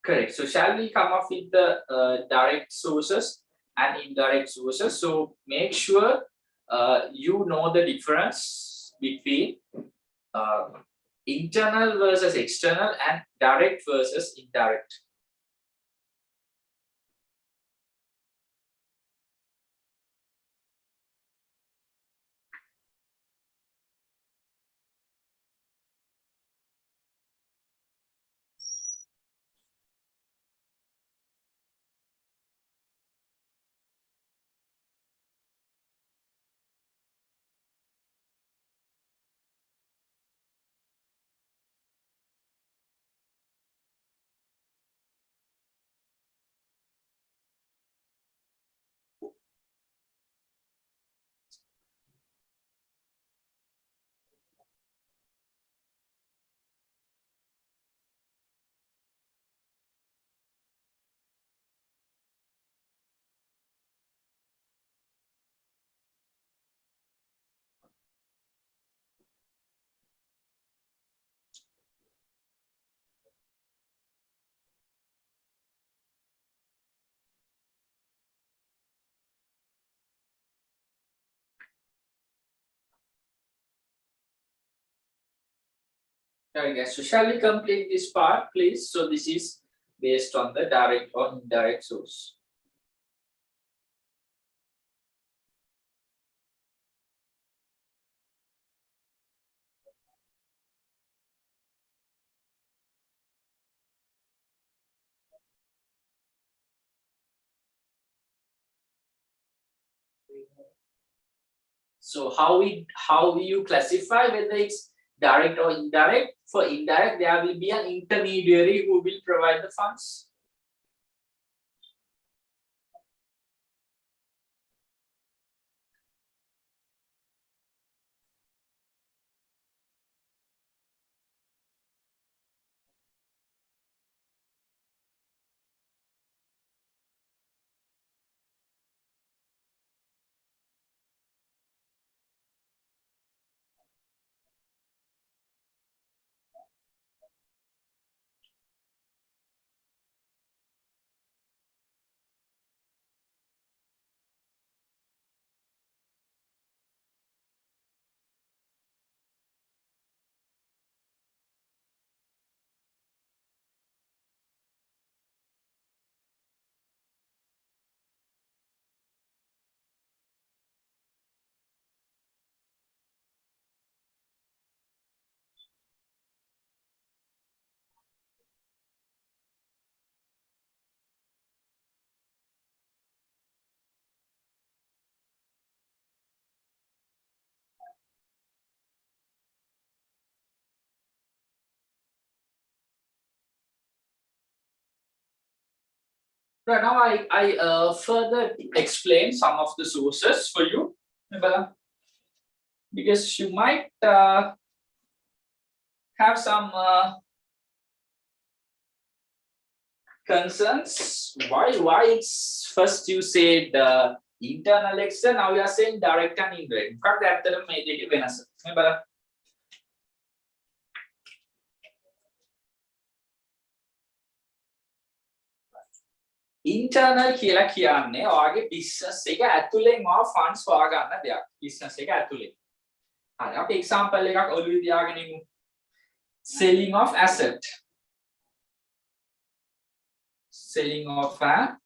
Correct. So shall we come up with the direct sources and indirect sources? So make sure you know the difference between internal versus external and direct versus indirect. Right, guys. So shall we complete this part, please? So this is based on the direct or indirect source. So how you classify whether it's direct or indirect? For indirect, there will be an intermediary who will provide the funds. Right now, I further explain some of the sources for you, because you might have some concerns. Why it's first you said internal external, now you are saying direct and indirect. මොකක්ද ඇත්තටම මේ දෙකේ වෙනස? මේ බලන්න. Internal කියලා කියන්නේ ඔයාගේ business එක ඇතුලෙන් ඔයා funds හොයා ගන්න දෙයක්. business එක ඇතුලෙන්. හරි අපි example එකක් ඔළුවේ තියාගෙන ඉමු. Selling of asset. Selling of an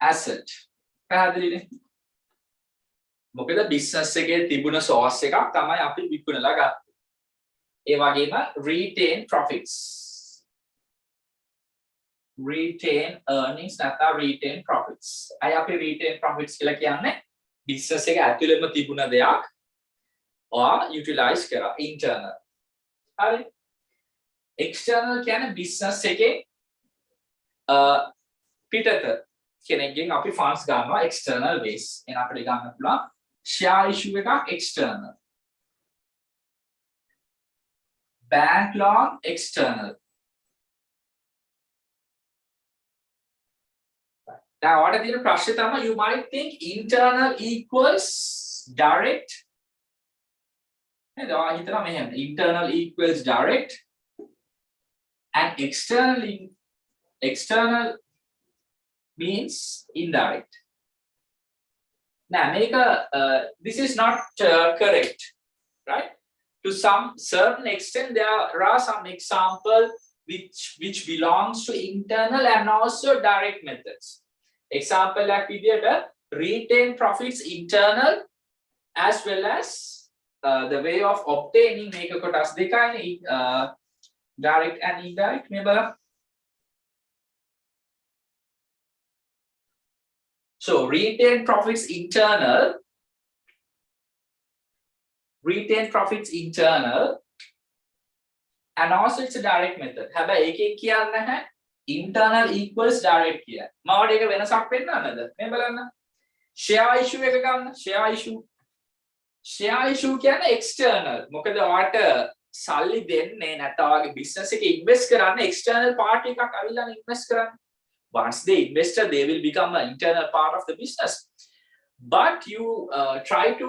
asset. පැහැදිලිනේ? මොකද business එකේ තිබුණ source එකක් තමයි අපි විකුණලා ගත්තේ. ඒ වගේම retain profits. Retain earnings නැත්නම් retain profits. අය අපි retain profits කියලා කියන්නේ business එක ඇතුළෙම තිබුණ දෙයක් or utilize කරා internal. හරි. External කියන්නේ business එකේ පිටත කෙනෙක්ගෙන් අපි funds ගන්නවා external ways. එහෙනම් අපිට ගන්න පුළුවන් share issue එකක් external. Bank loan external. Now, what is the prashitama? You might think internal equals direct. Internal equals direct and external means indirect. Now, this is not correct, right? To some certain extent, there are some examples which belongs to internal and also direct methods. Example like retain profits internal as well as the way of obtaining make a kotas dekane direct and indirect member. So retain profits internal and also it's a direct method. හැබැයි එකෙන් කියන්නේ නැහැ internal equals direct කියලා. මාවට ඒක වෙනසක් පෙන්නන්නද? මේ බලන්න. share issue එක ගන්න. share issue කියන්නේ external. මොකද ඔයාට සල්ලි දෙන්නේ නැත්නම් ඔයාගේ business එකේ invest කරන්න external party එකක් අවිල්ලන invest කරන්න. Once they investor, they will become an internal part of the business. But you try to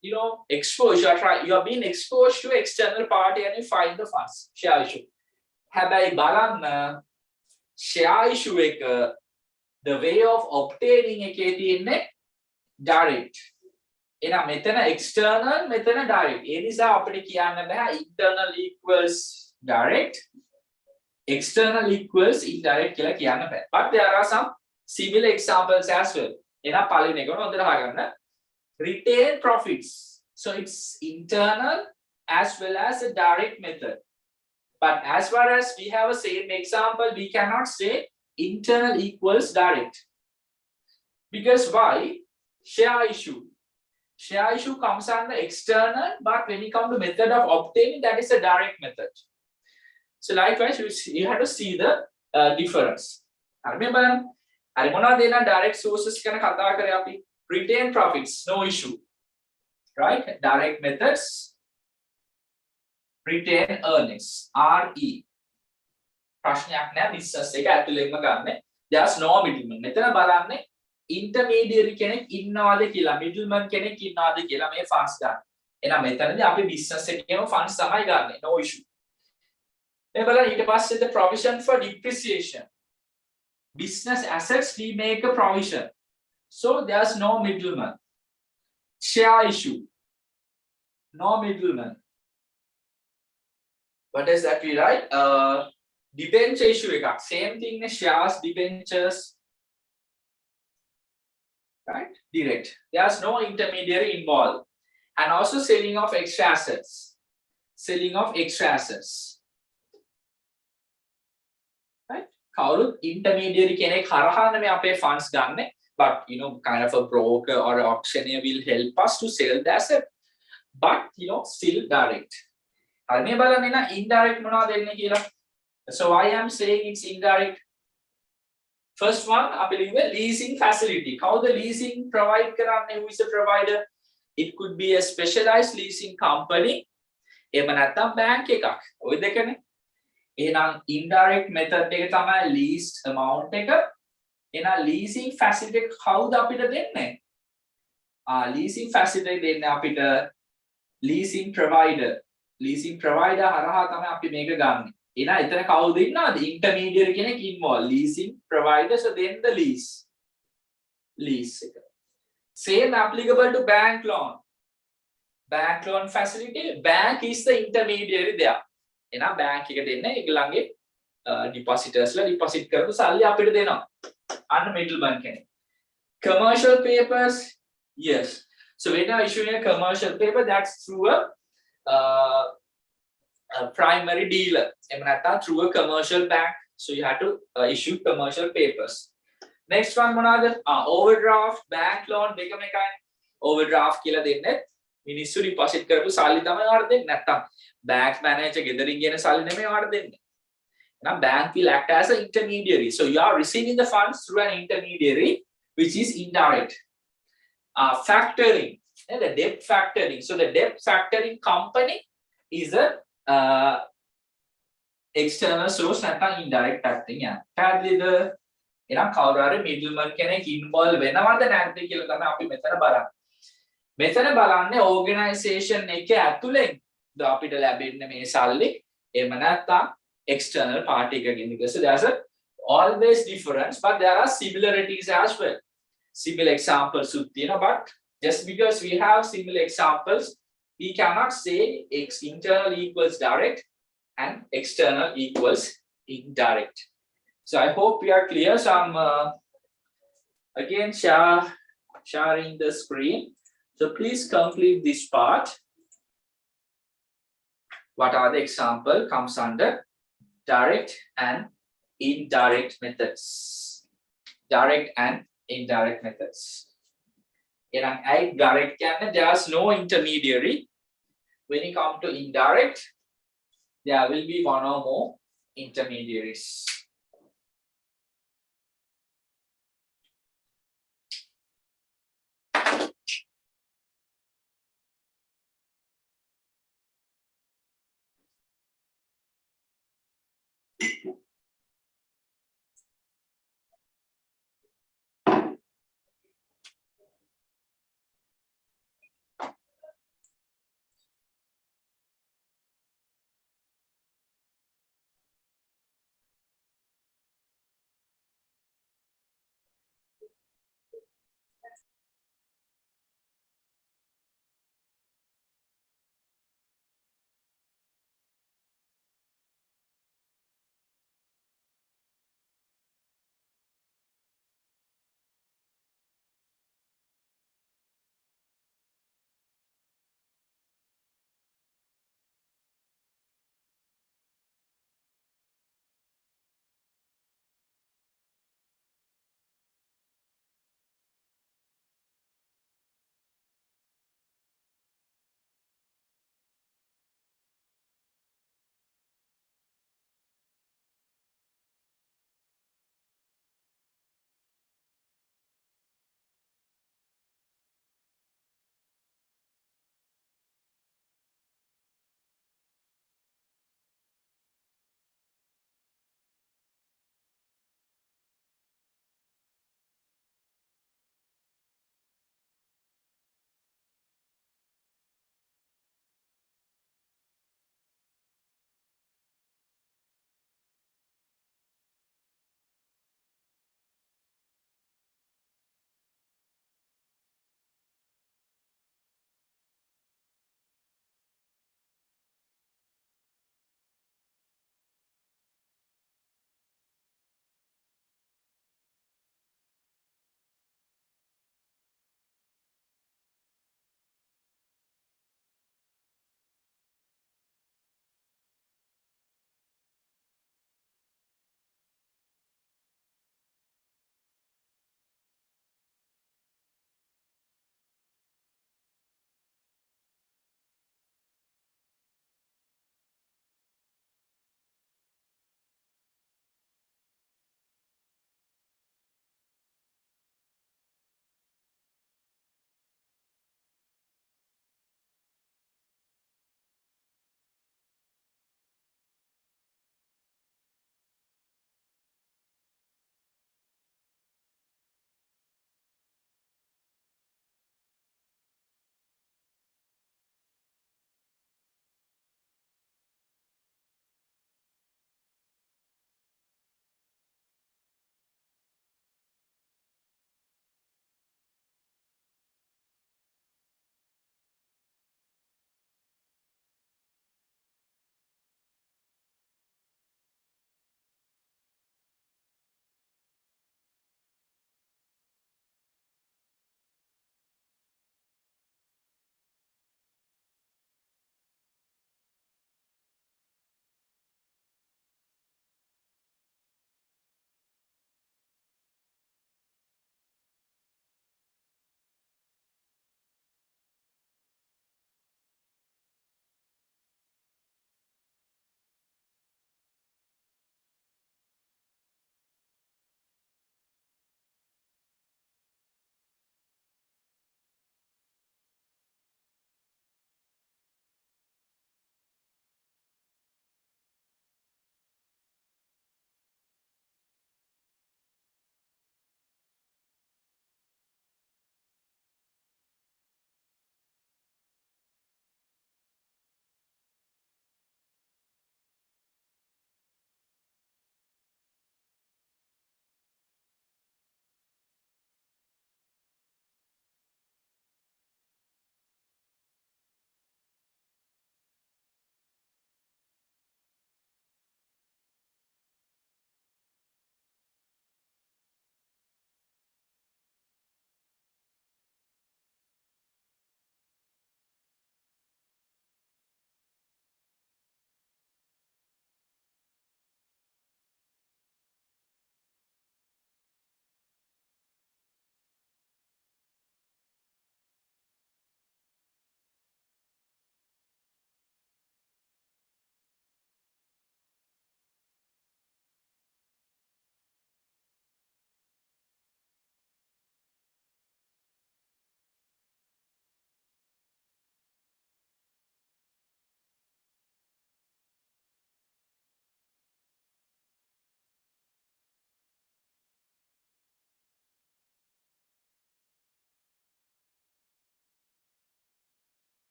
you are being exposed to external party and you find the funds. Share issue. හැබැයි බලන්න share issue එක the way of obtaining එකේ තියෙන්නේ direct. එහෙනම් මෙතන external මෙතන direct. ඒ නිසා අපිට කියන්න බෑ internal equals direct, external equals indirect කියලා කියන්න බෑ. But there are some similar examples as well. එහෙනම් පළවෙනි එක හොඳට අහගන්න. Retain profits. So it's internal as well as a direct method. But as far as we have a same example, we cannot say internal equals direct. Because why? Share issue. Share issue comes under external, but when it comes to method of obtaining, that is a direct method. So likewise, you have to see the difference. Remember, direct sources can retain profits, no issue. Right? Direct methods, retain earnings, RE. There's no middleman. Intermediary කෙනෙක් ඉන්නවාද කියලා middleman කෙනෙක් ඉන්නවාද කියලා මේ funds ගන්න. එහෙනම් මෙතනදී අපි business එකේම funds තමයි ගන්නෙ. No issue. මේ බලන්න ඊට පස්සේ the provision for depreciation. Business assets we make a provision. So there's no middleman. Share issue. No middleman. What does that mean, right? Debenture issue එකක්. Same thing ne shares, debentures. Right? Direct. There's no intermediary involved. And also selling of extra assets. Selling of extra assets. Right? Kawulut intermediary කෙනෙක් හරහා නෙමෙයි අපේ funds ගන්නෙ. But kind of a broker or an auctioneer will help us to sell the asset. But still direct. හරි මේ බලන්න එන indirect මොනවද දෙන්නේ කියලා. So why I'm saying it's indirect. First one, I believe a leasing facility. How the leasing provide karanne, who is a provider? It could be a specialized leasing company. එහෙම නැත්නම් bank එකක්. ඔය දෙකනේ. එහෙනම් indirect method එක තමයි leased amount එක. එහෙනම් leasing facility කවුද අපිට දෙන්නේ? Leasing facility දෙන්නේ අපිට leasing provider. Leasing provider හරහා තමයි අපි මේක ගන්නෙ. එහෙනම් එතන කවුද ඉන්නවද? Intermediary කෙනෙක් involved. Leasing provider, so then the lease. Lease එක. Same applicable to bank loan. Bank loan facility, bank is the intermediary there. එහෙනම් bank එක දෙන්නේ ඒගොල්ලන්ගේ depositorsලා deposit කරපු සල්ලි අපිට දෙනවා. අන්න middleman කෙනෙක්. Commercial papers, yes. So when you are issuing a commercial paper, that's through a primary dealer. Through a commercial bank. So you have to issue commercial papers. Next one, overdraft, bank loan, දෙකම එකයි. Overdraft කියලා දෙන්නේ මිනිස්සු deposit කරපු සල්ලි තමයි ඔයාලට දෙන්නේ. නැත්තම් bank manager ගෙදරින් ගෙන සල්ලි නෙමෙයි ඔයාලට දෙන්නේ. Now bank will act as an intermediary. So you are receiving the funds through an intermediary, which is indirect. Factoring, the debt factoring. So the debt factoring company is a external source නැත්නම් indirect factoring යන. පැහැදිලිද? එහෙනම් කවුරු හරි middleman කෙනෙක් involve වෙනවද නැද්ද කියලා තමයි අපි මෙතන බලන්නේ. මෙතන බලන්නේ organization එකේ ඇතුලෙන් අපිට ලැබෙන්නේ මේ සල්ලි. එහෙම නැත්නම් external party එකකින්. So there's a always difference, but there are similarities as well. Similar examples but just because we have similar examples, we cannot say internal equals direct and external equals indirect. So I hope we are clear. So I'm again sharing the screen. So please complete this part. What are the example comes under direct and indirect methods. Direct and indirect methods. In direct there's no intermediary. When you come to indirect, there will be one or more intermediaries.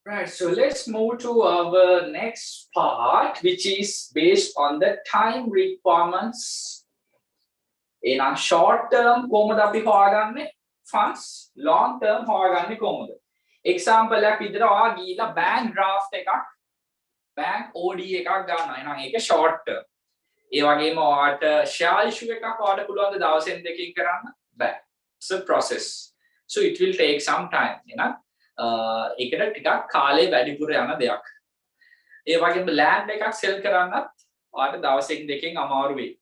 Right, so let's move to our next part, which is based on the time requirements. In a short term, කොහොමද අපි හොයාගන්නේ funds, long term හොයාගන්නේ කොහොමද? Example එකක් විදිහට ඔයා ගිහිල්ලා bank draft එකක්, bank OD එකක් ගන්නවා. එහෙනම් ඒක short term. ඒ වගේම ඔයාට share issue එකක් ඔයාට පුළුවන් ද දවසෙන් දෙකකින් කරන්න? බෑ. It's a process. So it will take some time, එහෙනම් ඒකට ටිකක් කාලේ වැඩිපුර යන දෙයක්. ඒ වගේම land එකක් sell කරන්නත් ඔයාට දවසකින් දෙකකින් අමාරු වෙයි.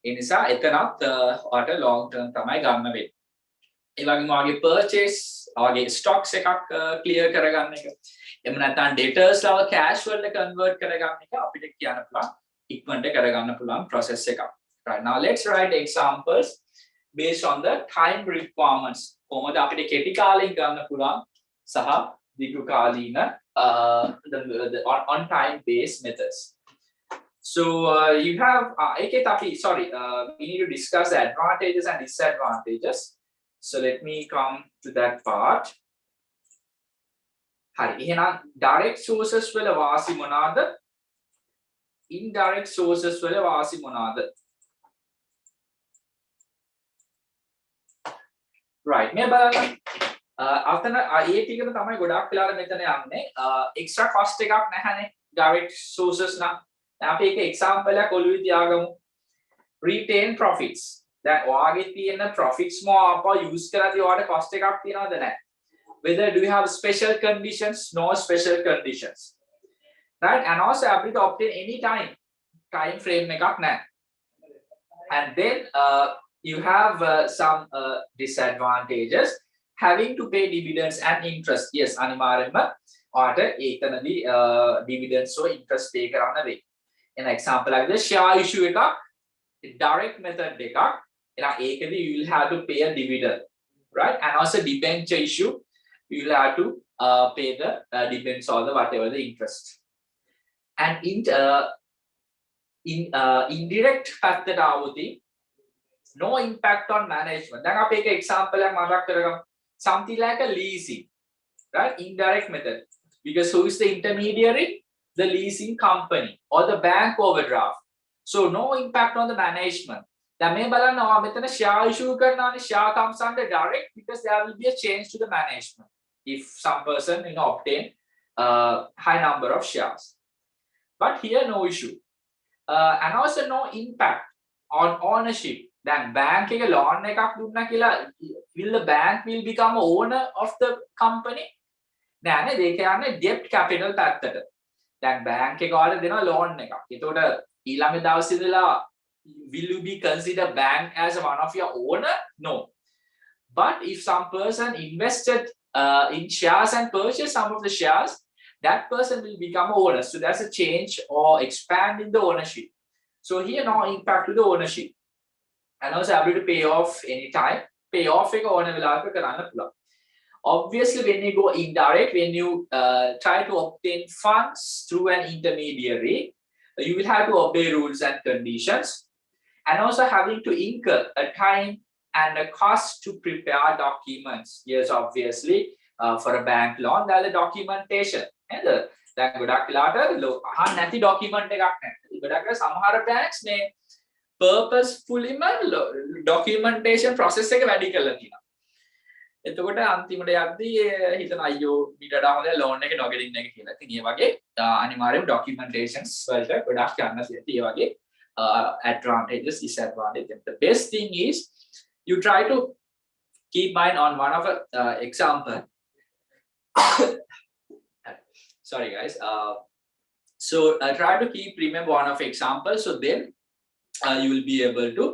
ඒ නිසා එතනත් ඔයාට long term තමයි ගන්න වෙන්නේ. ඒ වගේම ඔයාගේ purchase, ඔයාගේ stocks එකක් clear කරගන්න එක. එහෙම නැත්නම් debtors ලව cash වලට convert කරගන්න එක අපිට කියන්න පුළුවන් ඉක්මනට කරගන්න පුළුවන් process එකක්. Right, now let's write examples based on the time requirements. කොහොමද අපිට කෙටි කාලෙකින් ගන්න පුළුවන් සහ දීර්ඝ කාලීන the on time based methods. So you have we need to discuss the advantages and disadvantages. So let me come to that part. Hari, එහෙනම් direct sources වල වාසි මොනවාද? Indirect sources වල වාසි මොනවාද? Right, මේ බලන්න. අතන ඒ ටිකම තමයි ගොඩක් වෙලාවට මෙතන යන්නේ. extra cost එකක් නැහැනේ direct sources නම්. අපි එක example එකක් ඔළුවේ තියාගමු. Retain profits. දැන් ඔයාගේ තියෙන profits මොකක්ද use කරද්දී ඔයාට cost එකක් තියනවද නැහැ? Whether do you have special conditions? No special conditions. Right, and also ability to obtain any time frame එකක් නැහැ. And then you have some disadvantages. Having to pay dividends and interest. Yes, අනිවාර්යෙන්ම ඔයාට ඒතනදී dividends or interest pay කරන්න වෙයි. An example like this, share issue එකක් direct method එකක්. එහෙනම් ඒකදී you will have to pay a dividend, right? And also debenture issue, you will have to pay the debentures or the whatever the interest. And indirect පැත්තට ආවොත් no impact on management. දැන් අපි එක example එකක් මතක් කරගමු. Something like a leasing, right? Indirect method. Because who is the intermediary? The leasing company or the bank overdraft. So no impact on the management. දැන් මේ බලන්න ඔයා මෙතන share issue කරනවානේ, share comes under direct because there will be a change to the management if some person obtain high number of shares. But here no issue. And also no impact on ownership. Then bank එක loan එකක් දුන්නා කියලා will the bank will become a owner of the company? නෑ නේද? ඒක යන්නේ debt capital පැත්තට. දැන් bank එක ඔයාලට දෙනවා loan එකක්. එතකොට ඊළඟ දවසේ ඉඳලා will you be considered bank as one of your owner? No. But if some person invested in shares and purchased some of the shares, that person will become owner. So that's a change or expand in the ownership. So here no impact to the ownership. And also able to pay off anytime. Pay off එක ඕන වෙලාවක කරන්න පුළුවන්. Obviously, when you go indirect, when you try to obtain funds through an intermediary, you will have to obey rules and conditions, and also having to incur a time and a cost to prepare documents. Yes, obviously, for a bank loan, there is a documentation. And දැන් ගොඩක් වෙලාවට අහන්න නැති document එකක් නැහැ. ගොඩක් වෙලාවට සමහර banks මේ purposefully documentation process එක වැඩි කරලා තියෙනවා. එතකොට අන්තිමට යද්දී හිතන අයියෝ මීට වඩා හොඳ loan එක නොගෙලින්න එක කියලා. ඉතින් මේ වගේ අනිවාර්යයෙන්ම documentations වලට ගොඩක් යන්න තියෙනවා. ඒ වගේ advantages, disadvantages. The best thing is you try to keep mind on one of example. Sorry guys. So try to remember one of example. So then you will be able to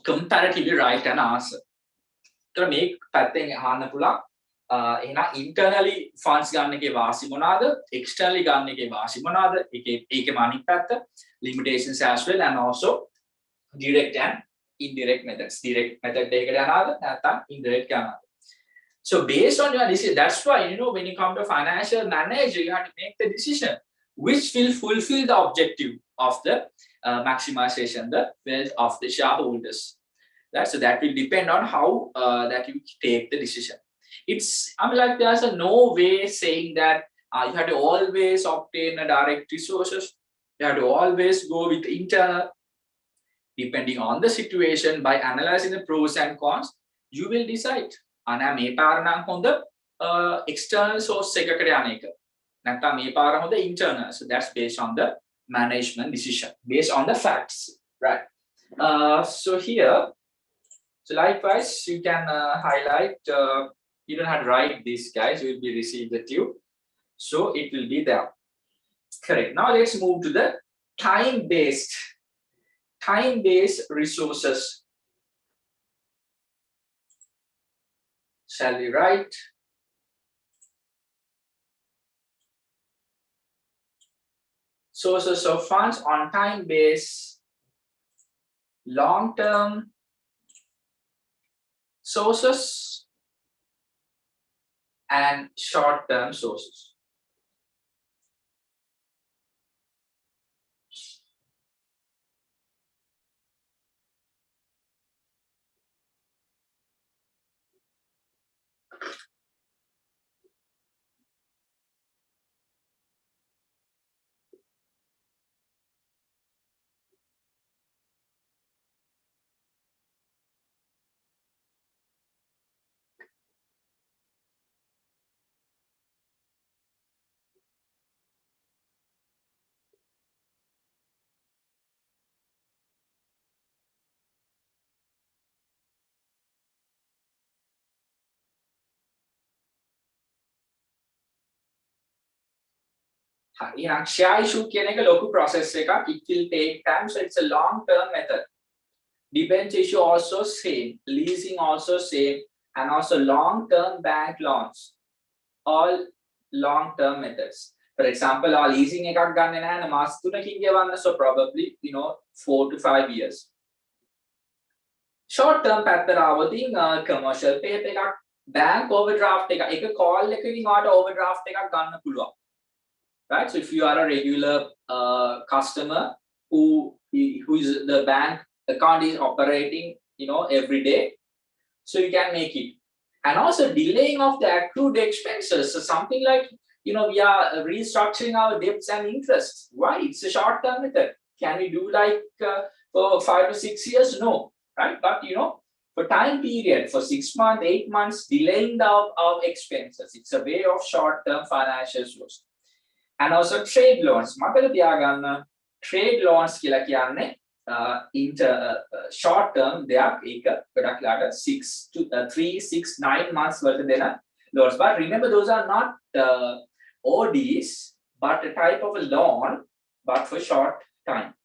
comparatively write an answer. So make පැත්තෙන් අහන්න පුළුවන් එහෙනම් internally funds ගන්න එකේ වාසි මොනවාද, externally ගන්න එකේ වාසි මොනවාද, ඒකේ අනිත් පැත්ත, limitations as well, and also direct and indirect methods. Direct method එකකට යනවාද නැත්නම් indirect යනවාද. So based on your decision, that's why when you come to financial manager, you have to make the decision which will fulfill the objective of the maximization the wealth of the shareholders. Right? So that will depend on how that you take the decision. it's, I mean, like there's a no way saying that you have to always obtain a direct resources. You have to always go with internal. Depending on the situation, by analyzing the pros and cons, you will decide. අනේ මේ පාර නම් හොඳ external source එකකට යන එක. නැත්නම් මේ පාර හොඳ internal. So that's based on the management decision, based on the facts, right? So here, so likewise, you can highlight. You don't have to write this, guys. You will be received the tube, so it will be there. Correct. Now let's move to the time-based resources. Shall we write? Sources of funds on time-based, long-term sources and short-term sources. Share issue කියන එක ලොකු process එකක්. It will take time, so it's a long term method. Debenture issue also same, leasing also same, and also long term bank loans, all long term methods. For example, our leasing එකක් ගන්න නැහැ මාස 3කින් ගෙවන්න, so probably 4 to 5 years. Short term පැත්තට ආවොතින් commercial paper එකක්, bank overdraft එක call එකකින් ඔයාට overdraft එකක් ගන්න පුළුවන්. Right? So if you are a regular customer who is the bank account is operating, every day, so you can make it. And also delaying of the accrued expenses. So something like, we are restructuring our debts and interest. Why? It's a short-term method. Can we do like for 5 to 6 years? No, right? But for time period, for 6 months, 8 months, delaying our expenses. It's a way of short-term financial source. And also trade loans. මතක තියාගන්න trade loans කියලා කියන්නේ short term දෙයක්. ඒක ගොඩක් ලාට 3, 6, 9 months වලට දෙන loans. But remember, those are not ODs, but a type of a loan, but for short time.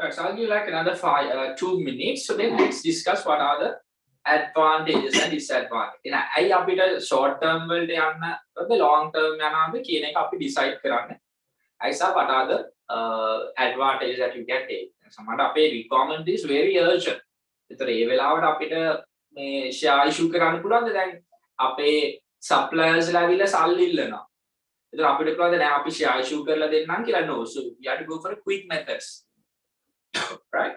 Right, so I'll give you like another 2 minutes. So then let's discuss what are the advantages and disadvantages. In I අපිට short term වලට යන්න the long term යනවාද කියන එක අපි decide කරන්න. I saw what are the advantages that you can take. සමහරවිට අපේ requirement is very urgent. ඒතර ඒ වෙලාවට අපිට මේ share issue කරන්න පුළුවන්ද දැන් අපේ suppliers ලා ඇවිල්ලා සල්ලි ඉල්ලනවා. ඒතර අපිට පුළුවන්ද දැන් අපි share issue කරලා දෙන්නම් කියලා? No. So you have to go for a quick methods. Right?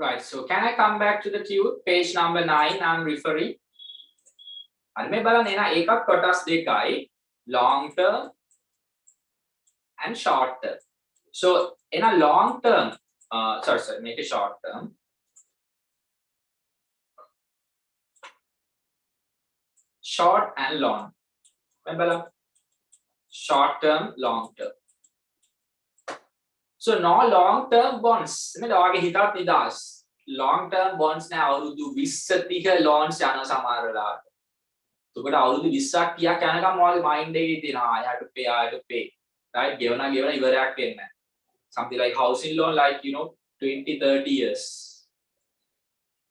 Right. So can I come back to the queue? Page number 9 I'm referring. අර මේ බලන්න එන ඒකත් කොටස් දෙකයි long term and short term. So in a long term, sorry, make it short term. Short and long. Remember, short term, long term. So no long term bonds. මේ ඔයාගේ හිතත් නිදාස්. Long term bonds නෑ අවුරුදු 20 30 loans යන සමහර වෙලාවට. ඔකට අවුරුදු 20ක් 30ක් යනකම් ඔයාගේ mind එකේ තියෙනවා I have to pay. Right? ගෙවන ඉවරයක් වෙන්නේ නැහැ. Something like housing loan like 20 30 years.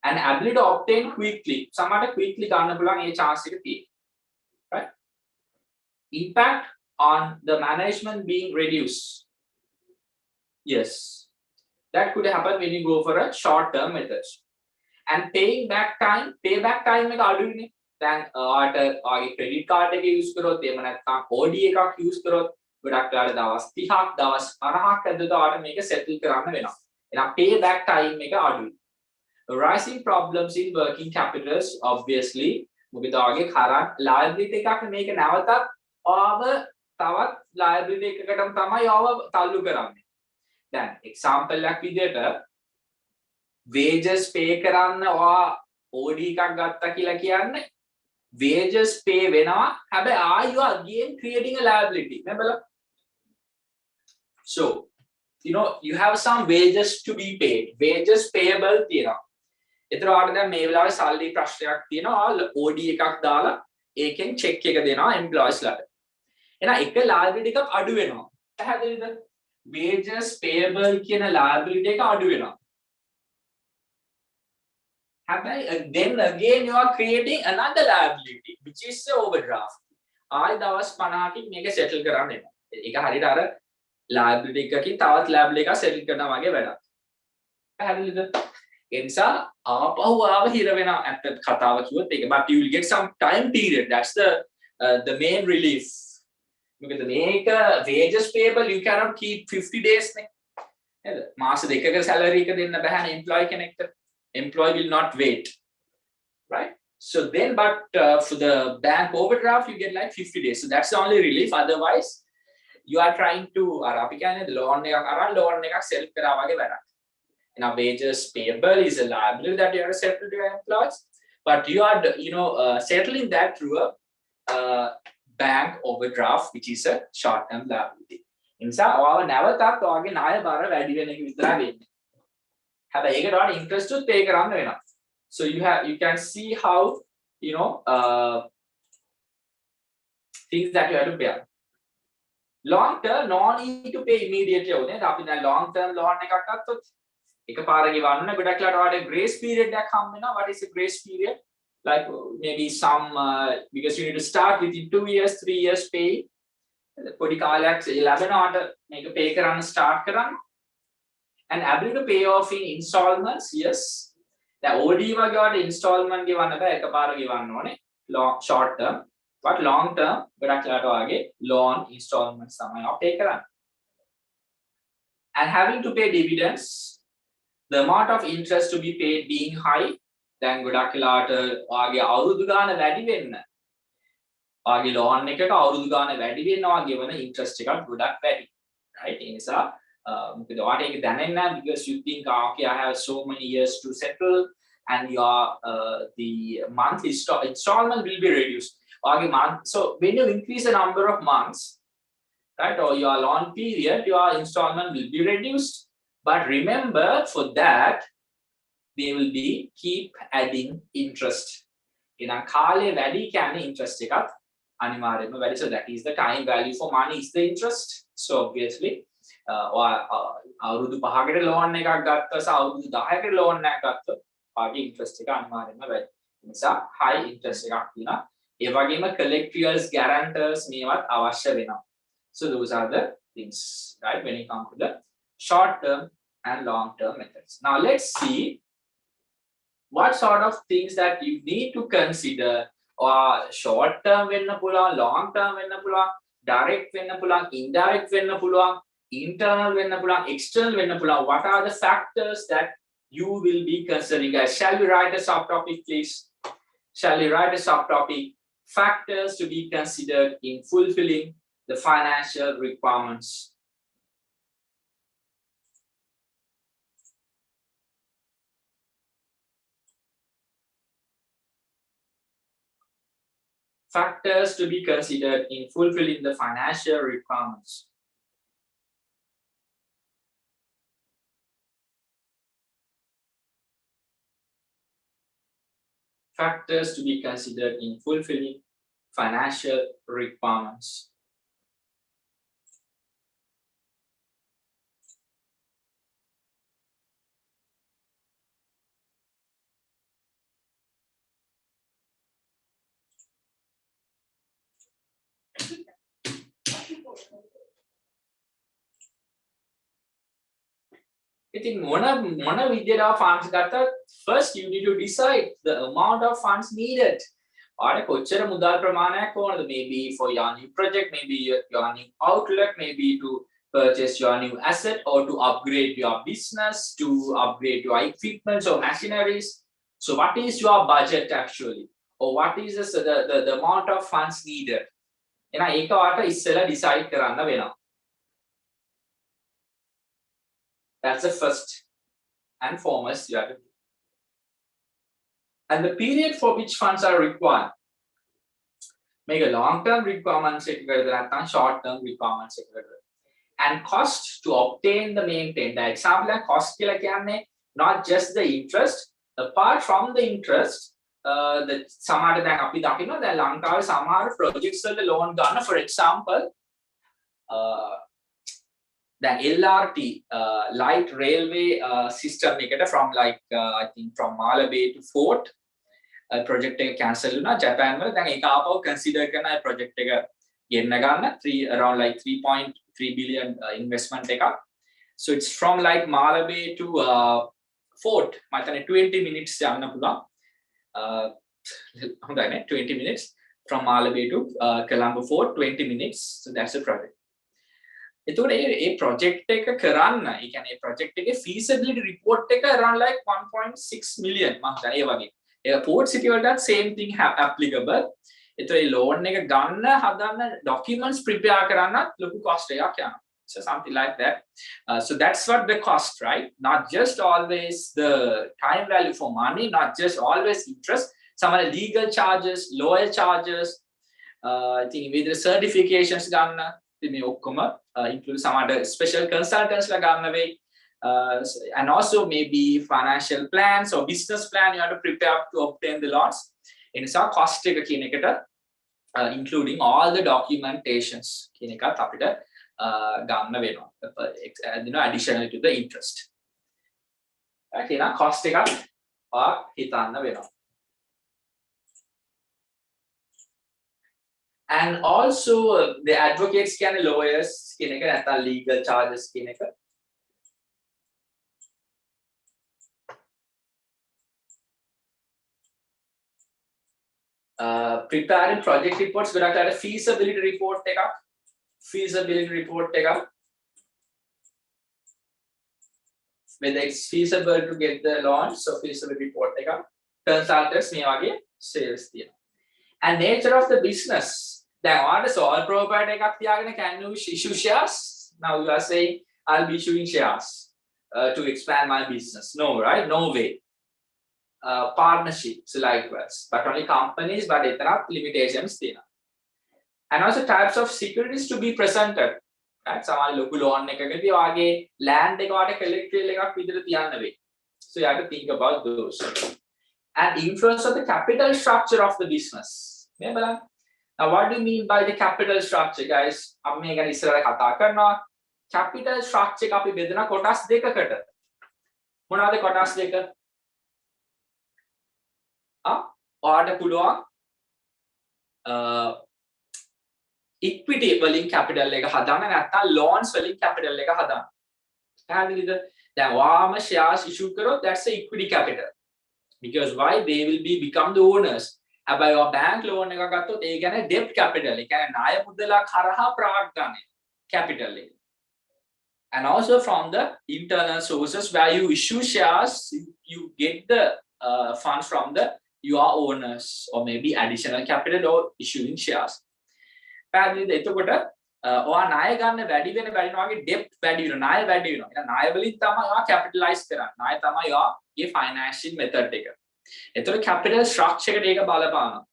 And ability to obtain quickly. සමහරට quickly ගන්න පුළුවන් ඒ chance එක තියෙනවා. Right? Impact on the management being reduced. Yes, that could happen when you go for a short-term method. And payback time එක අඩුයිනේ. දැන් ඔයාගේ credit card එක use කරොත් එහෙම නැත්නම් OD එකක් use කරොත් ගොඩක් වෙලාවට දවස් 30ක් දවස් 50ක් ඇද්දට ඔයාලට මේක settle කරන්න වෙනවා. එහෙනම් payback time එක අඩුයි. Rising problems in working capitals obviously මොකද ඔයාගේ current liability එකක් මේක නැවතත් ඔයාව තවත් liability එකකටම තමයි ඔයාව තල්ලු කරන්නේ. දැන් example එකක් විදිහට wages pay කරන්න ඔයා OD එකක් ගත්තා කියලා කියන්නේ wages pay වෙනවා හැබැයි you are again creating a liability remember. So you have some wages to be paid, wages payable තියෙනවා. ඒතර ඔයාලට දැන් මේ වෙලාවේ සල්ලි ප්‍රශ්නයක් තියෙනවා OD එකක් දාලා ඒකෙන් check එක දෙනවා employees ලාට. එහෙනම් එක liability එකක් අඩු වෙනවා. පැහැදිලිද? wages payable කියන liability එක අඩු වෙනවා. හැබැයි then again you are creating another liability which is the overdraft. ආයි දවස් 50කින් මේක settle කරන්න එනවා. ඒක හරියට අර liability එකකින් තවත් liability එකක් settle කරනවා වගේ වැඩක්. පැහැදිලිද? ඒ නිසා ආපහු ආව හිර වෙනවා අත් කතාව කිව්වොත් ඒක. But you will get some time period. That's the main relief. Because මේක wages payable you cannot keep 50 days නේ. නේද? මාස දෙකක salary එක දෙන්න බෑනේ employee කෙනෙක්ට. Employee will not wait. Right? So then but for the bank overdraft you get like 50 days. So that's the only relief. Otherwise you are trying to අර අපි කියන්නේ loan එකක් අරන් loan එකක් sell කරා වගේ වැඩක්. Now wages payable is a liability that you are settled to your employees, but you are settling that through a bank overdraft which is a short term liability. නිසා ඔයාව නැවතත් ඔයාගේ ණය බර වැඩි වෙන එක විතරයි වෙන්නේ. හැබැයි ඒකට ඔයාලට interest උත් pay කරන්න වෙනවා. So you can see how things that you have to pay. Long term no need to pay immediately ඕනේ. අපි දැන් long term loan එකක් ගත්තොත් එකපාර ගෙවන්න ඕනේ. ගොඩක් වෙලාවට ඔයාලට grace period එකක් හම්බ වෙනවා. What is a grace period? Like maybe some because you need to start within 2 years 3 years pay. පොඩි කාලයක් ලැබෙනවාට මේක pay කරන්න start කරන්න. and ability to pay off in installments. Yes, the OD වගේ installment ගෙවන්න බෑ එකපාර ගෙවන්න ඕනේ long short term, but long term ගොඩක් වෙලාවට වගේ loan installments තමයි අපි pay කරන්නේ. And having to pay dividends, the amount of interest to be paid being high, දැන් ගොඩක් වෙලාවට වාගේ අවුරුදු ගාන වැඩි වෙන්න වාගේ loan එකක අවුරුදු ගාන වැඩි වෙනවා ගෙවන interest එකක් ගොඩක් වැඩි, right? ඒ නිසා මොකද ඔයාට ඒක දැනෙන්නේ නැහැ because you think okay I have so many years to settle and your the monthly installment will be reduced. Okay, so when you increase the number of months, right, or your loan period, your installment will be reduced. But remember, for that, they will be keep adding interest. In a කාලේ වැඩි කියන්නේ interest එකත් අනිවාර්යයෙන්ම වැඩි. So that is the time value for money is the interest. So obviously, අවුරුදු 5කට loan එකක් ගත්තොත් අවුරුදු 10කට loan එකක් ගත්තොත් වාගේ interest එක අනිවාර්යයෙන්ම වැඩි. ඒ නිසා high interest එකක් තියෙනවා. ඒ වගේම collectors, guarantors මේවත් අවශ්‍ය වෙනවා. So those are the things, right, when it comes to the short term and long term methods. Now let's see what sort of things that you need to consider. Or short term වෙන්න පුළුවන්, long term වෙන්න පුළුවන්, direct වෙන්න පුළුවන්, indirect වෙන්න පුළුවන්, internal වෙන්න පුළුවන්, external වෙන්න පුළුවන්. What are the factors that you will be considering, guys? Shall we write a subtopic, please? Shall we write a subtopic? Factors to be considered in fulfilling the financial requirements. Factors to be considered in fulfilling the financial requirements. Factors to be considered in fulfilling financial requirements. I think one විදියට funds ගත්තත් first you need to decide the amount of funds needed. ඔයාලට කොච්චර මුදල් ප්‍රමාණයක් ඕනද? Maybe for your new project, maybe your new outlet, maybe to purchase your new asset or to upgrade your business, to upgrade your equipment or machineries. So what is your budget actually? Or what is the amount of funds needed? එහෙනම් ඒක ඔයාලට ඉස්සෙල්ලා decide කරන්න වෙනවා. That's the first and foremost you have to do. And the period for which funds are required. Make a long-term requirements, short-term requirements. And cost to obtain the maintain. The example of cost not just the interest. Apart from the interest, the සමහර දැන් අපි දකිනවා දැන් ලංකාවේ සමහර projects වල loan ගන්න, for example the LRT light railway system එකට from like I think from Malabay to Fort project එක cancel වුණා ජපාන් වල. දැන් ඒක ආපහු consider කරන project එක ගෙන්න ගන්න around like 3.3 billion investment එකක්. So it's from like Malabay to Fort මම හිතන්නේ 20 minutes යන්න පුළුවන්. 20 minutes from Malabay to Colombo Fort, 20 minutes. So that's the project. එතකොට මේ project එක කරන්න, ඒ කියන්නේ මේ project එකේ feasibility report එක around like 1.6 million මම හිතන්නේ ඒ වගේ. ඒක Port City වලට same thing applicable. එතකොට මේ loan එක ගන්න හදන්න documents prepare කරන්නත් ලොකු cost එකක් යනවා. So something like that. So that's what the cost, right? Not just always the time value for money, not just always interest. Some of the legal charges, lawyer charges, I think with the certifications ගන්න මේ ඔක්කොම include some other special consultants la ගන්න වෙයි. And also maybe financial plans or business plan you have to prepare to obtain the loans. In some cost එක කියන එකට including all the documentations කියන එකත් අපිට ගන්න වෙනවා. Additional to the interest. Okay, now cost එකත් හිතන්න වෙනවා. And also the advocates can lawyers කියන එක නැත්නම් legal charges කියන එක preparing project reports ගොඩක් අර feasibility report එකක් whether it's feasible to get the launch, so feasibility report එකක් consultants මේ වගේ sales තියෙනවා. And nature of the business. දැන් ඔයාලට sole proprietor එකක් තියාගෙන can you issue shares? Now you are saying I'll be issuing shares to expand my business. No, right? No way. Partnerships likewise, but only companies, but එතරම් limitations තියෙනවා. And also types of securities to be presented. Right? සමහර ලොකු loan එකකදී ඔයාගේ land එක ඔයාලට collateral එකක් විදිහට තියන්න වෙයි. So you have to think about those. And influence of the capital structure of the business. මේ බලන්න. Now what do you mean by the capital structure, guys? අපි මේ ගැන ඉස්සරහ කතා කරනවා. Capital structure එක අපි බෙදන කොටස් දෙකකට. මොනවද කොටස් දෙක? ඔයාලට පුළුවන් equity වලින් capital එක හදන්න නැත්නම් loans වලින් capital එක හදන්න. පැහැදිලිද? දැන් ඔයාම shares issue කරොත් that's a equity capital. Because why? They will become the owners. හැබැයි ඔයා bank loan එකක් ගත්තොත් ඒ කියන්නේ debt capital. ඒ කියන්නේ ණය මුදලක් හරහා ප්‍රාග්ධනය capital එක. And also from the internal sources where you issue shares, you get the funds from your owners or maybe additional capital or issuing shares. පැහැදිලිද? එතකොට ඔයා ණය ගන්න වැඩි වෙන වගේ debt වැඩි වෙනවා. ණය වැඩි වෙනවා. එහෙනම් ණය වලින් තමයි ඔයා capitalize කරන්නේ. ණය තමයි ඔයාගේ financial method එක. එතකොට capital structure එකට ඒක බලපානවා.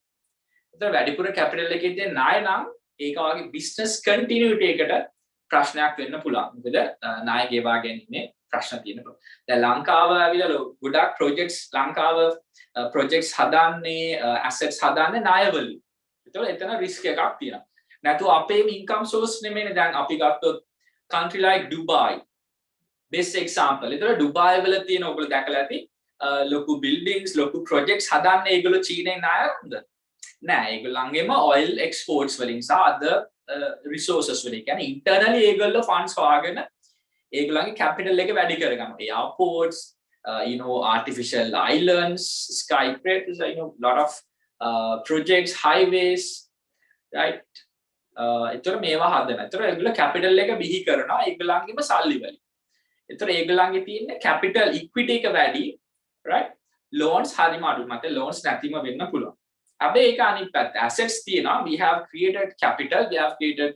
එතකොට වැඩිපුර capital එකේ තියෙන ණය නම් ඒක ඔයාගේ business continuity එකට ප්‍රශ්නයක් වෙන්න පුළුවන්. මොකද ණය ගෙවා ගැනීමේ ප්‍රශ්න තියෙනවා. දැන් ලංකාව ඇවිල්ලා ගොඩක් projects ලංකාව projects හදන්නේ assets හදන්නේ ණය වලින්. එතකොට එතන risk එකක් තියෙනවා. නැතු අපේම income source නෙමෙයිනේ. දැන් අපි ගත්තොත් country like Dubai best example. ඒතර Dubai වල තියෙන ඔයගොල්ලෝ දැකලා ඇති ලොකු buildings ලොකු projects හදන්නේ ඒගොල්ලෝ චීනෙන් ණයද? නෑ, ඒගොල්ලන්ගේම oil exports වලින් සහ other resources වලින්. කියන්නේ internally ඒගොල්ලෝ funds හොයාගෙන ඒගොල්ලන්ගේ capital එක වැඩි කරගන්නවා. Airports, artificial islands, skyscrapers, lot of projects, highways, right? එතකොට මේවා හදන. එතකොට ඒගොල්ලෝ capital එක බිහි කරනවා ඒගොල්ලන්ගේම සල්ලි වලින්. එතකොට ඒගොල්ලන්ගේ තියෙන capital equity එක වැඩි, right? Loans හරිම අඩුයි. මත loans නැතිම වෙන්න පුළුවන්. හැබැයි ඒක අනිත් පැත්ත. Assets තියෙනවා. We have created capital. We have created,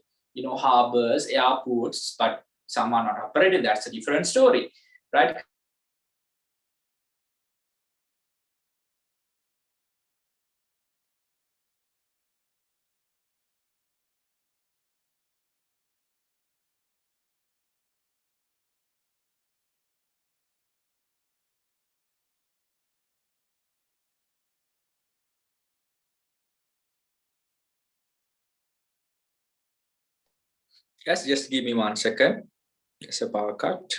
harbors, airports, but some are not operated. That's a different story, right? Yes, just give me 1 second. It's a power cut.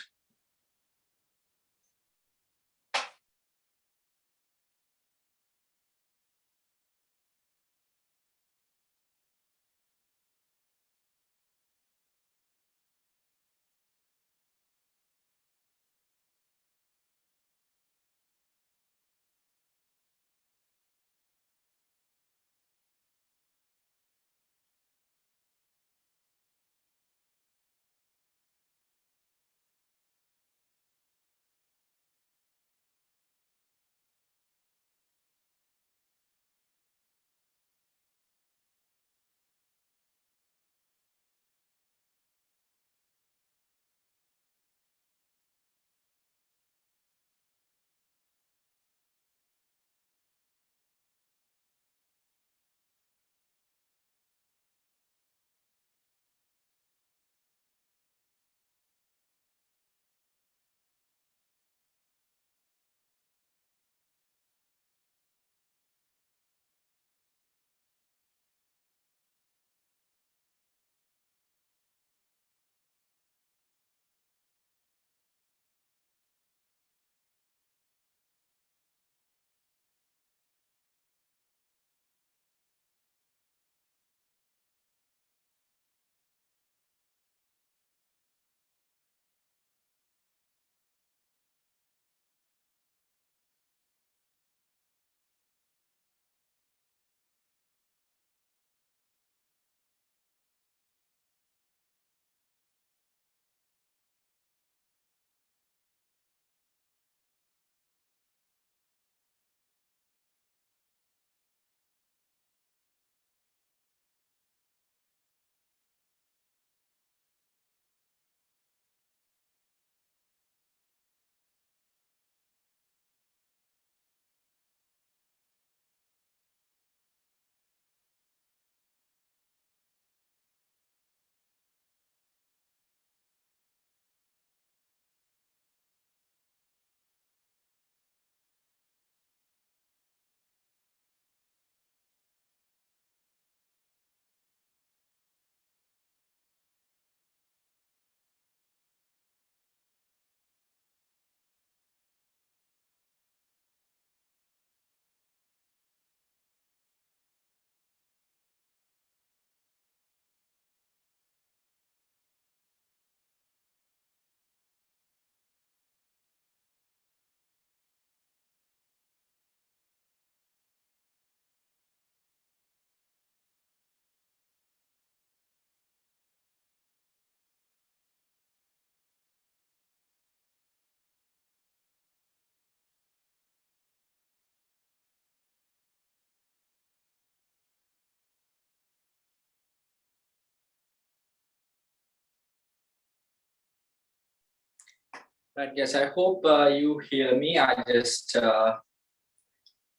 Right, yes, I hope you hear me. I just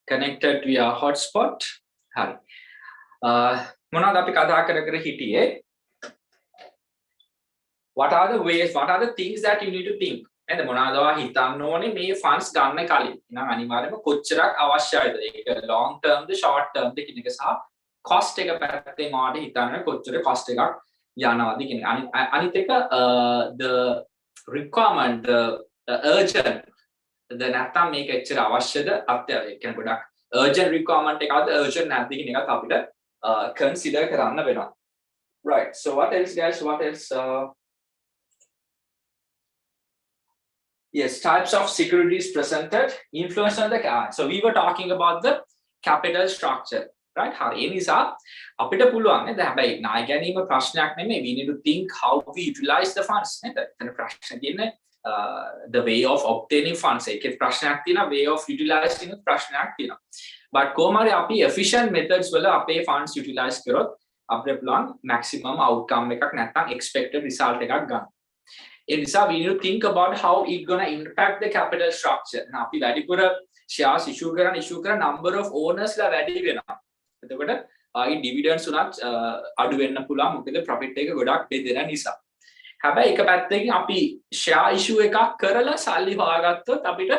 connected to your hotspot. Hi. මොනවද අපි කතා කර කර හිටියේ? What are the ways, what are the things that you need to think? නේද මොනවදවා හිතන්න ඕනේ මේ funds ගන්න කලින්. එහෙනම් අනිවාර්යයෙන්ම කොච්චරක් අවශ්‍යයිද? ඒක long term ද short term ද කියන එක සහ cost එක පැත්තෙන් ඔයාලට හිතන්න කොච්චර cost එකක් යනවාද කියන එක. අනිත් එක the requirement, the urgent, the නැත්තම් මේක එච්චර අවශ්‍යද අත්‍යවශ්‍ය. ඒ කියන්නේ ගොඩක් urgent requirement එකක්ද urgent නැද්ද කියන එකත් අපිට consider කරන්න වෙනවා. Right. So what else, guys? What else? Yes, types of securities presented influence on the so we were talking about the capital structure, right? හරි ඒ නිසා අපිට පුළුවන් නේද හැබැයි ණය ගැනීම ප්‍රශ්නයක් නෙමෙයි. We need to think how we utilize the funds නේද? එතන ප්‍රශ්න තියෙන්නේ the way of obtaining funds. ඒකේ ප්‍රශ්නයක් තියෙනවා, way of utilizing ප්‍රශ්නයක් තියෙනවා. but කොහොම හරි අපි efficient methods වල අපේ funds utilize කරොත් අපිට පුළුවන් maximum outcome එකක් නැත්නම් expected result එකක් ගන්න. ඒ නිසා we need to think about how it gonna impact the capital structure. අපි වැඩිපුර shares issue කරන number of owners ලා වැඩි වෙනවා. එතකොට ආයි dividends උනත් අඩු වෙන්න පුළුවන් මොකද profit එක ගොඩක් බෙදෙන නිසා. හැබැයි එක පැත්තකින් අපි share issue එකක් කරලා සල්ලි හොයාගත්තොත් අපිට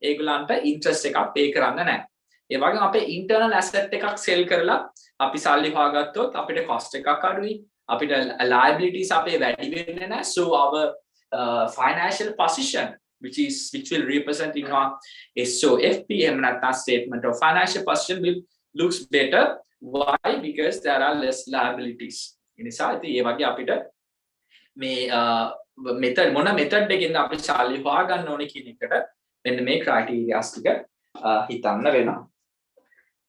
ඒගොල්ලන්ට interest එකක් pay කරන්න නැහැ. ඒ වගේම අපේ internal asset එකක් sell කරලා අපි සල්ලි හොයාගත්තොත් අපිට cost එකක් අඩුයි. අපිට liabilities අපේ වැඩි වෙන්නේ නැහැ. So our financial position which will represent in our SOFP statement of financial position will looks better. Why? Because there are less liabilities. ඒ නිසා ඉතින් ඒ වගේ අපිට මේ method මොන method එකකින්ද අපි සල්ලි හොයා ගන්න ඕනේ කියන එකට මෙන්න මේ criterias ටික හිතන්න වෙනවා.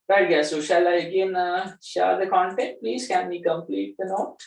Right, guys, so shall I again share the content? Please, can we complete the note?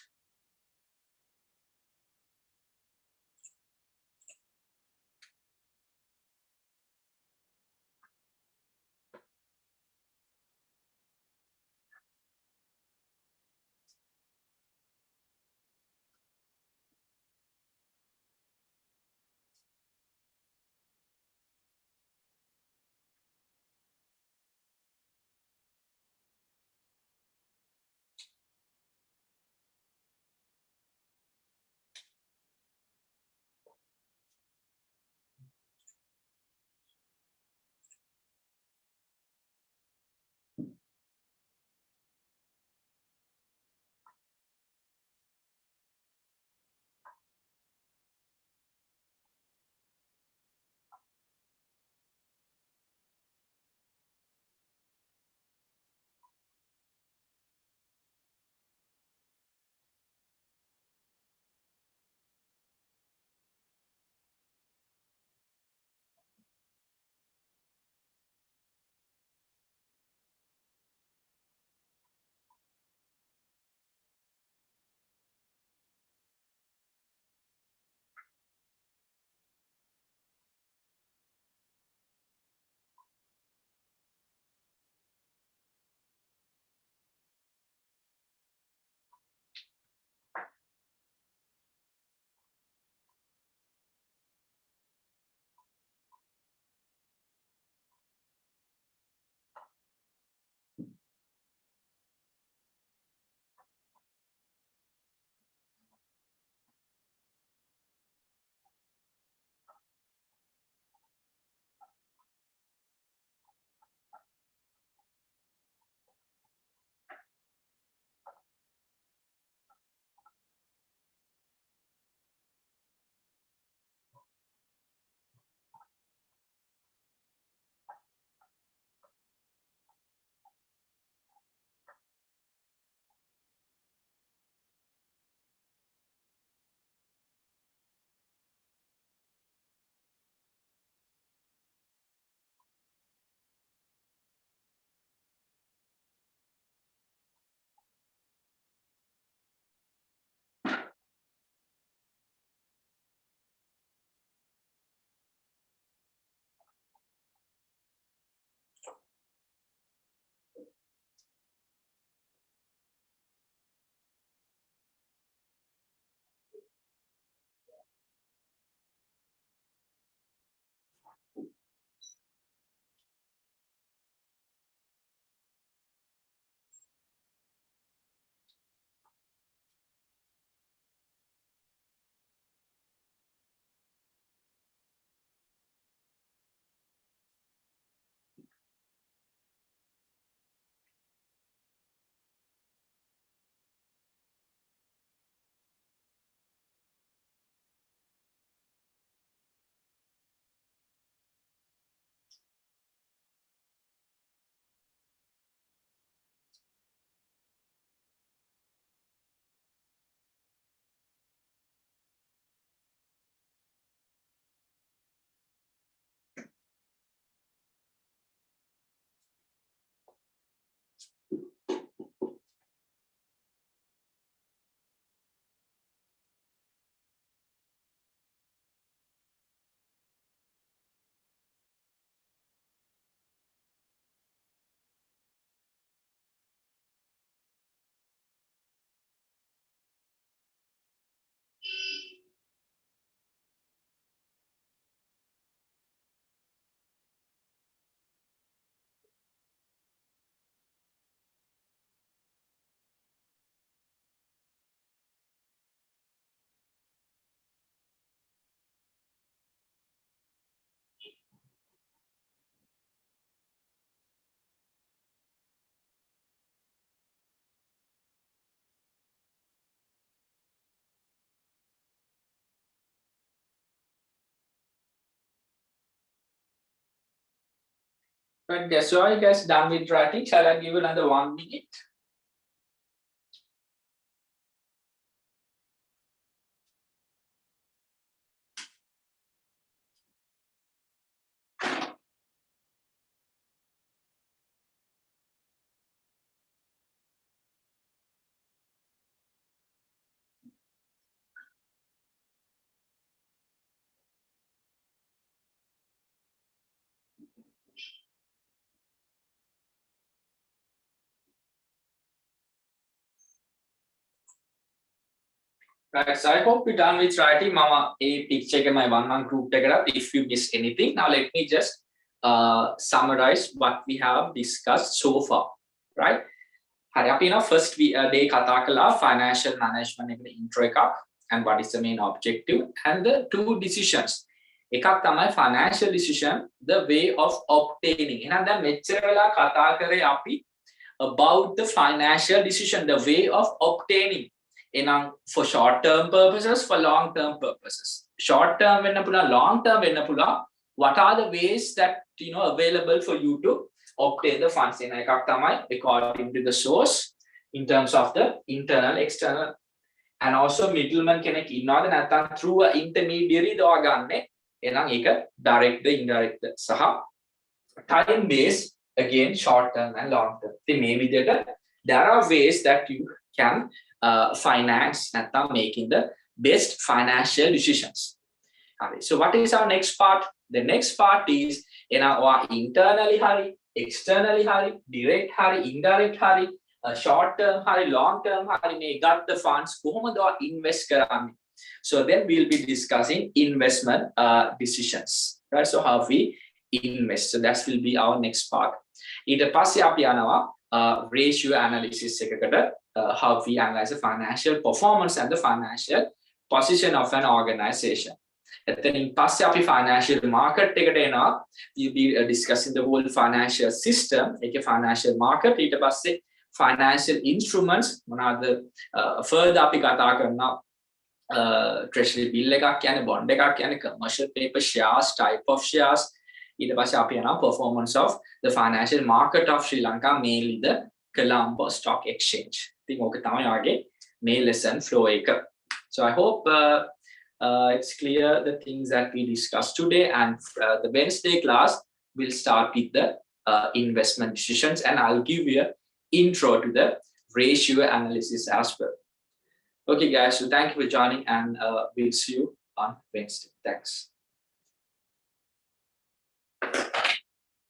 Right, guys. So are you guys done with writing? Shall I give another 1 minute? Right, so I hope you're done with writing. Mama, a picture my one group take it up. If you miss anything, now let me just summarize what we have discussed so far. Right? First we day කතා කළා financial management එකට intro එකක් and what is the main objective and the two decisions. එකක් තමයි financial decision, the way of obtaining. එහෙනම් දැන් මෙච්චර වෙලා කතා කරේ අපි about the financial decision, the way of obtaining. For short term purposes, for long term purposes. Short term වෙන්න පුළුවන්, long term වෙන්න පුළුවන්. What are the ways that available for you to obtain the funds? එන එකක් තමයි according to the source in terms of the internal, external, and also middleman කෙනෙක් ඉන්නවද නැත්නම් through a intermediary දවා ගන්නෙ. එහෙනම් ඒක direct the indirect සහ time based, again short term and long term. ඉතින් මේ විදිහට there are ways that you can finance නැත්නම් making the best financial decisions. So what is our next part? The next part is internally hari, externally hari, direct hari, indirect hari, short term hari, long term hari may got the funds කොහොමද invest කරන්නේ. So then we'll be discussing investment decisions, right? So how we invest. So that will be our next part. ඊට පස්සේ අපි යනවා ratio analysis එකකට, how we analyze the financial performance and the financial position of an organization. එතනින් පස්සේ අපි financial market එකට එනවා. We'll be discussing the whole financial system, ඒකේ financial market. ඊට පස්සේ financial instruments මොනවාද further අපි කතා කරනවා treasury bill එකක් කියන්නේ, bond එකක් කියන්නේ, commercial paper, shares, type of shares. ඊට පස්සේ අපි යනවා performance of the financial market of Sri Lanka, mainly the Colombo Stock Exchange. ඉතින් ඕක තමයි ආගේ මේ lesson flow එක. So I hope it's clear the things that we discussed today, and the Wednesday class will start with the investment decisions, and I'll give you an intro to the ratio analysis as well. Okay guys, so thank you for joining, and we'll see you on Wednesday. Thanks.